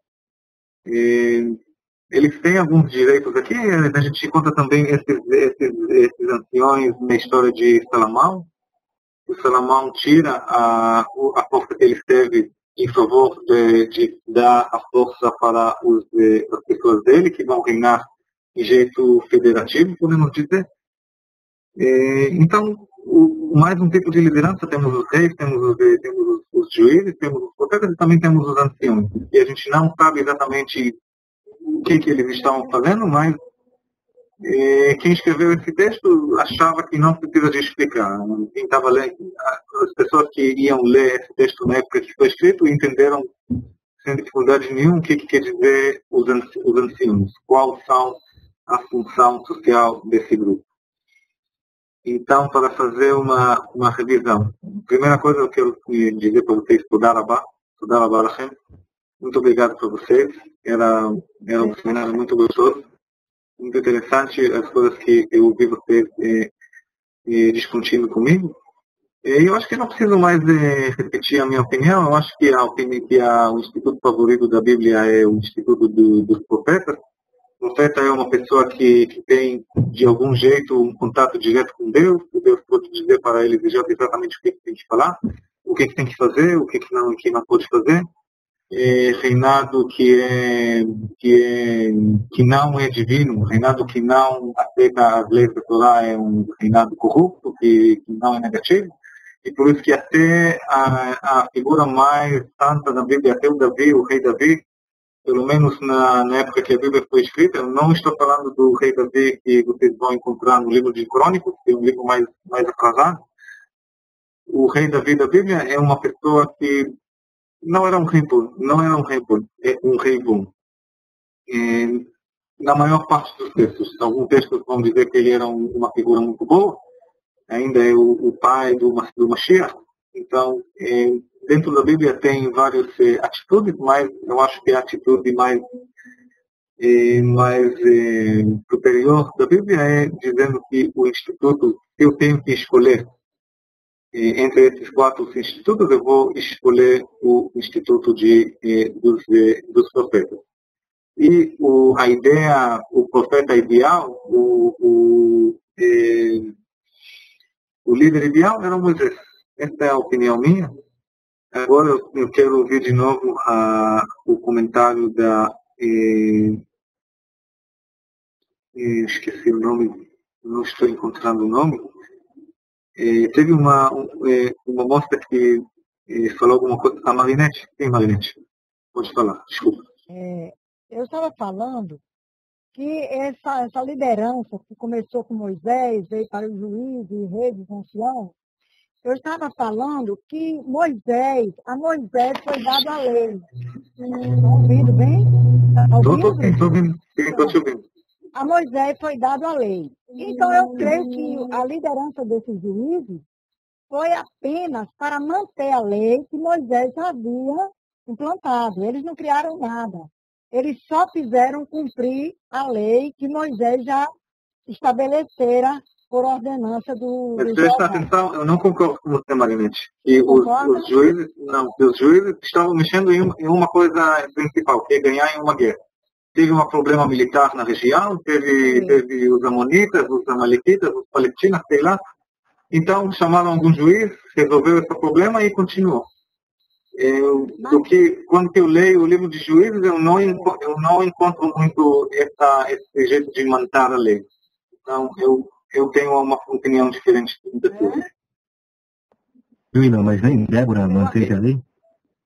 Eles têm alguns direitos aqui. A gente encontra também esses anciões na história de Salomão. O Salomão tira a força que ele teve em favor de dar a força para as pessoas dele, que vão reinar de jeito federativo, podemos dizer. Então, mais um tipo de liderança, temos os reis, temos os juízes, temos os profetas e também temos os anciões. E a gente não sabe exatamente o que eles estavam fazendo, mas quem escreveu esse texto achava que não precisa de explicar. Quem estava lendo, as pessoas que iam ler esse texto na época que foi escrito entenderam sem dificuldade nenhuma o que quer dizer os anciões, qual são a função social desse grupo. Então, para fazer uma revisão, primeira coisa eu quero dizer para vocês, Todá Rabá Lachem. Muito obrigado para vocês. Era um seminário muito gostoso, muito interessante, as coisas que eu ouvi vocês discutindo comigo. E eu acho que não preciso mais repetir a minha opinião. Eu acho que o instituto favorito da Bíblia é o Instituto dos Profetas. O profeta é uma pessoa que tem, de algum jeito, um contato direto com Deus. O Deus pode dizer para eles exatamente o que tem que falar, o que tem que fazer, o que não pode fazer. reinado que não é divino, reinado que não aceita as leis da Torá é um reinado corrupto, que não é negativo. E por isso que até a figura mais santa da Bíblia, até o Davi, o rei Davi, pelo menos na época que a Bíblia foi escrita, eu não estou falando do rei Davi que vocês vão encontrar no livro de Crônicas, que é um livro mais atrasado. O rei Davi da Bíblia é uma pessoa que não era um rei bom, é um rei bom. Na maior parte dos textos, alguns textos vão dizer que ele era uma figura muito boa, ainda é o pai do Mashiach. Então, dentro da Bíblia tem várias atitudes, mas eu acho que a atitude mais superior da Bíblia é dizendo que o instituto, eu tenho que escolher entre esses 4 institutos, eu vou escolher o instituto dos profetas. E a ideia, o profeta ideal, o líder ideal era Moisés. Essa é a opinião minha. Agora eu quero ouvir de novo o comentário da... esqueci o nome, não estou encontrando o nome. Teve uma moça que falou alguma coisa. A Marinete? Sim, Marinete. Pode falar, desculpa. Eu estava falando que essa liderança que começou com Moisés, veio para o juiz e rei de ancião, eu estava falando que a Moisés foi dada a lei. Estão ouvindo bem? Estou te ouvindo. A Moisés foi dada a lei. Então, eu creio que a liderança desses juízes foi apenas para manter a lei que Moisés havia implantado. Eles não criaram nada. Eles só fizeram cumprir a lei que Moisés já estabelecera por ordenança do... Mas presta atenção, eu não concordo com você, Marinete. E os juízes estavam mexendo em uma coisa principal, que é ganhar em uma guerra. Teve um problema militar na região, teve os amonitas, os amalequitas, os palestinos, sei lá. Então chamaram algum juiz, resolveu esse problema e continuou. Quando eu leio o livro de Juízes, eu não encontro muito esse jeito de manter a lei. Então eu tenho uma opinião diferente da sua. Não, mas nem Débora manteve a lei?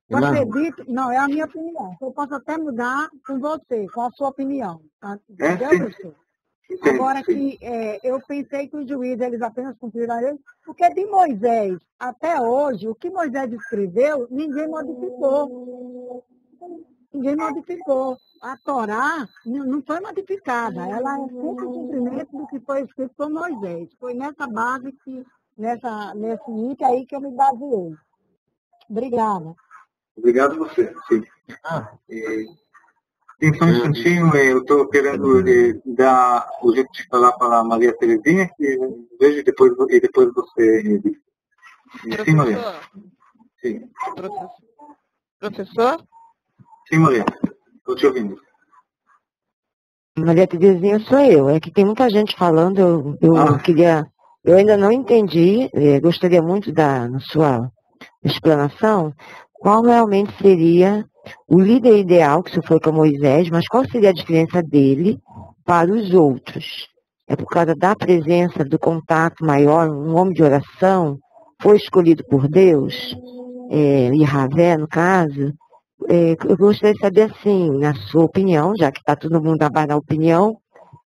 Eu acredito, não, é a minha opinião. Eu posso até mudar com você, com a sua opinião. Tá? Sim. Agora que eu pensei que os juízes eles apenas cumpriram a lei, porque de Moisés até hoje, o que Moisés escreveu, ninguém modificou. Ninguém modificou. A Torá não foi modificada, ela é sempre o cumprimento do que foi escrito por Moisés. Foi nessa base, nesse item aí que eu me baseei. Obrigada. Obrigado a você. Sim. Só um instantinho, eu estou querendo dar o jeito de falar para a Maria Terezinha, que vejo e depois você... Sim, Maria. Sim. Professor? Sim, Maria. Estou te ouvindo. Maria Terezinha sou eu. É que tem muita gente falando, eu ainda não entendi, gostaria muito na sua explanação, qual realmente seria o líder ideal, que isso foi com Moisés, mas qual seria a diferença dele para os outros? É por causa da presença, do contato maior, um homem de oração, foi escolhido por Deus, Yahvé, no caso. Eu gostaria de saber, assim, na sua opinião, já que está todo mundo abaixo da opinião,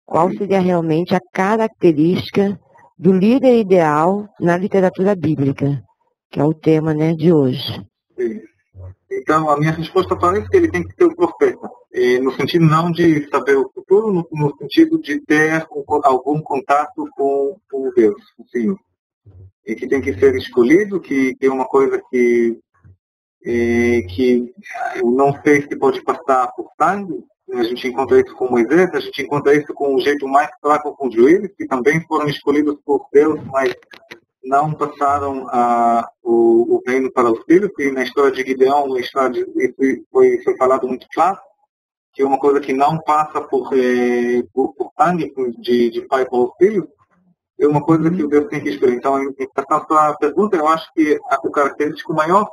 qual seria realmente a característica do líder ideal na literatura bíblica, que é o tema, né, de hoje. Então, a minha resposta para isso é que ele tem que ser o profeta. No sentido não de saber o futuro, no sentido de ter algum contato com Deus, o Senhor. E que tem que ser escolhido, que é uma coisa que eu não sei se pode passar por sangue. A gente encontra isso com Moisés, a gente encontra isso com o jeito mais fraco com os juízes, que também foram escolhidos por Deus, mas não passaram o reino para os filhos. E na história de Gideão, isso foi falado muito claro, que é uma coisa que não passa por sangue de pai para os filhos, é uma coisa que o Deus tem que escolher. Então, em relação à pergunta, eu acho que o característico maior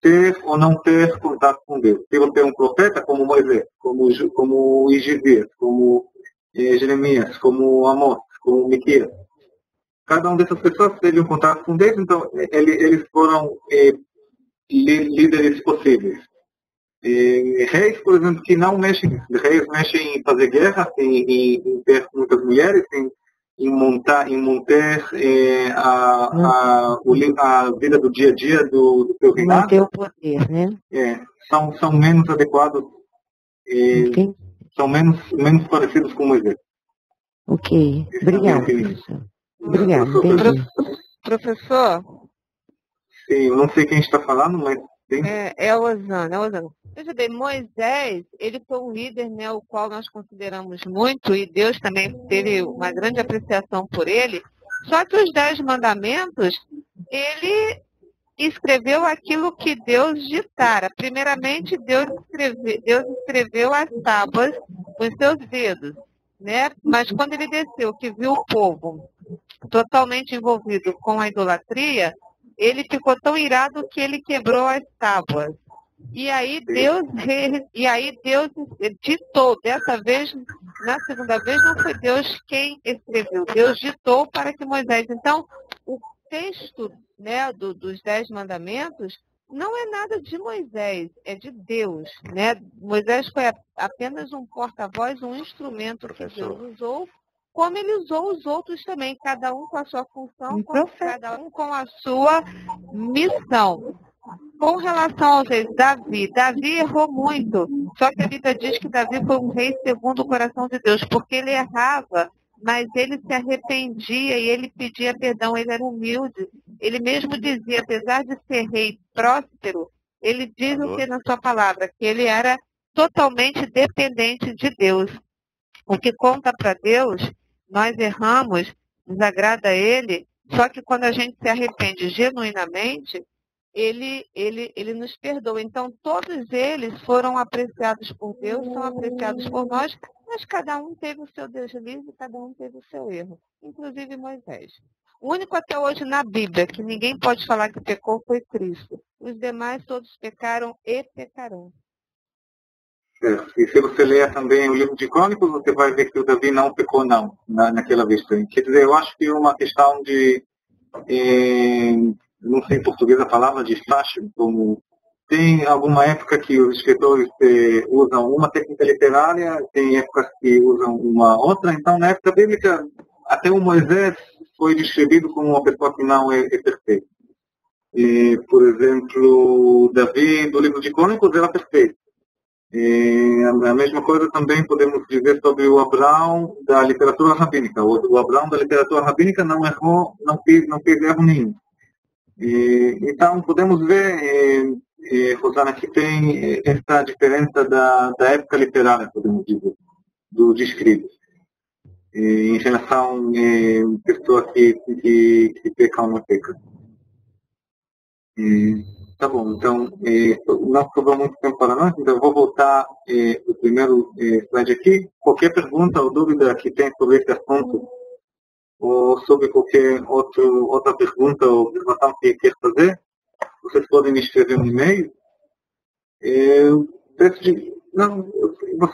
ter ou não ter contato com Deus. Se você é um profeta, como Moisés, como Isaías, como Jeremias, como Amós, como Miqueias, cada uma dessas pessoas teve um contato com Deus, então eles foram líderes possíveis. Reis, por exemplo, que não mexem, reis mexem em fazer guerra, em ter muitas mulheres, em manter a vida do dia a dia do seu reinado. Manter o poder, né? São menos adequados, são menos parecidos com Moisés. Ok, obrigado, professor. Obrigado, entendi. Professor? Sim, não sei quem está falando, mas... É Osana. Veja bem, Moisés, ele foi um líder, né, o qual nós consideramos muito, e Deus também teve uma grande apreciação por ele. Só que os 10 mandamentos, ele escreveu aquilo que Deus ditara. Primeiramente, Deus escreveu as tábuas com os seus dedos, né? Mas quando ele desceu, que viu o povo totalmente envolvido com a idolatria, ele ficou tão irado que ele quebrou as tábuas. E aí Deus ditou. Dessa vez, na segunda vez, não foi Deus quem escreveu. Deus ditou para que Moisés... Então, o texto, né, dos 10 mandamentos não é nada de Moisés, é de Deus, né? Moisés foi apenas um porta-voz, um instrumento que Deus usou, como ele usou os outros também, cada um com a sua função, cada um com a sua missão. Com relação aos reis, Davi errou muito, só que a Bíblia diz que Davi foi um rei segundo o coração de Deus, porque ele errava, mas ele se arrependia e ele pedia perdão, ele era humilde. Ele mesmo dizia, apesar de ser rei próspero, ele diz o que na sua palavra, que ele era totalmente dependente de Deus. O que conta para Deus, nós erramos, desagrada a Ele, só que quando a gente se arrepende genuinamente, ele nos perdoa. Então, todos eles foram apreciados por Deus, são apreciados por nós, mas cada um teve o seu deslize, cada um teve o seu erro, inclusive Moisés. O único até hoje na Bíblia que ninguém pode falar que pecou foi Cristo. Os demais todos pecaram e pecarão. E se você ler também o livro de Crônicas, você vai ver que o Davi não pecou naquela vez. Quer dizer, eu acho que é uma questão de, não sei em português a palavra, de fashion, como tem alguma época que os escritores usam uma técnica literária, tem épocas que usam uma outra, então na época bíblica até o Moisés foi descrevido como uma pessoa que não é perfeita. Por exemplo, Davi do livro de Crônicas era perfeito. A mesma coisa também podemos dizer sobre o Abraão da literatura rabínica. O Abraão da literatura rabínica não errou, não fez erro nenhum. Então podemos ver, Rosana, que tem essa diferença da época literária, podemos dizer, dos escritos, em relação a pessoas que pecam ou não pecam. Tá bom, então não sobrou muito tempo para nós, então eu vou voltar o primeiro slide aqui. Qualquer pergunta ou dúvida que tem sobre esse assunto, ou sobre qualquer outra pergunta ou observação que quer fazer, vocês podem me escrever um e-mail. Vocês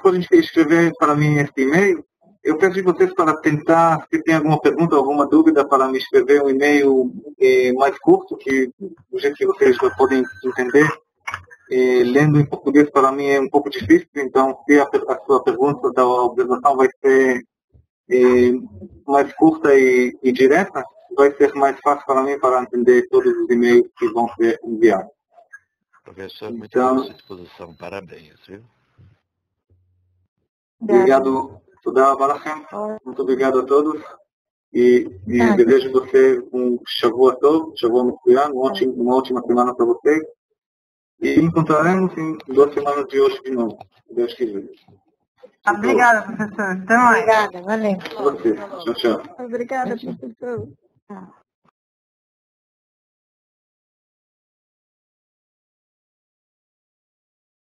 podem escrever para mim esse e-mail. Eu peço de vocês para tentar, se tem alguma pergunta, alguma dúvida, para me escrever um e-mail mais curto, que do jeito que vocês já podem entender. Lendo em português para mim é um pouco difícil, então se a sua pergunta da observação vai ser mais curta e direta, vai ser mais fácil para mim para entender todos os e-mails que vão ser enviados. Professor, muito boa sua disposição, parabéns, viu? Obrigado. Muito obrigado a todos e desejo a vocês um Shavua Tov, Shavua Matsuyan, uma ótima semana para vocês e encontraremos em 2 semanas de hoje de novo, Deus quiser. Obrigada, professor. Até mais. Obrigada, valeu. Tchau, tchau. Obrigada, professor.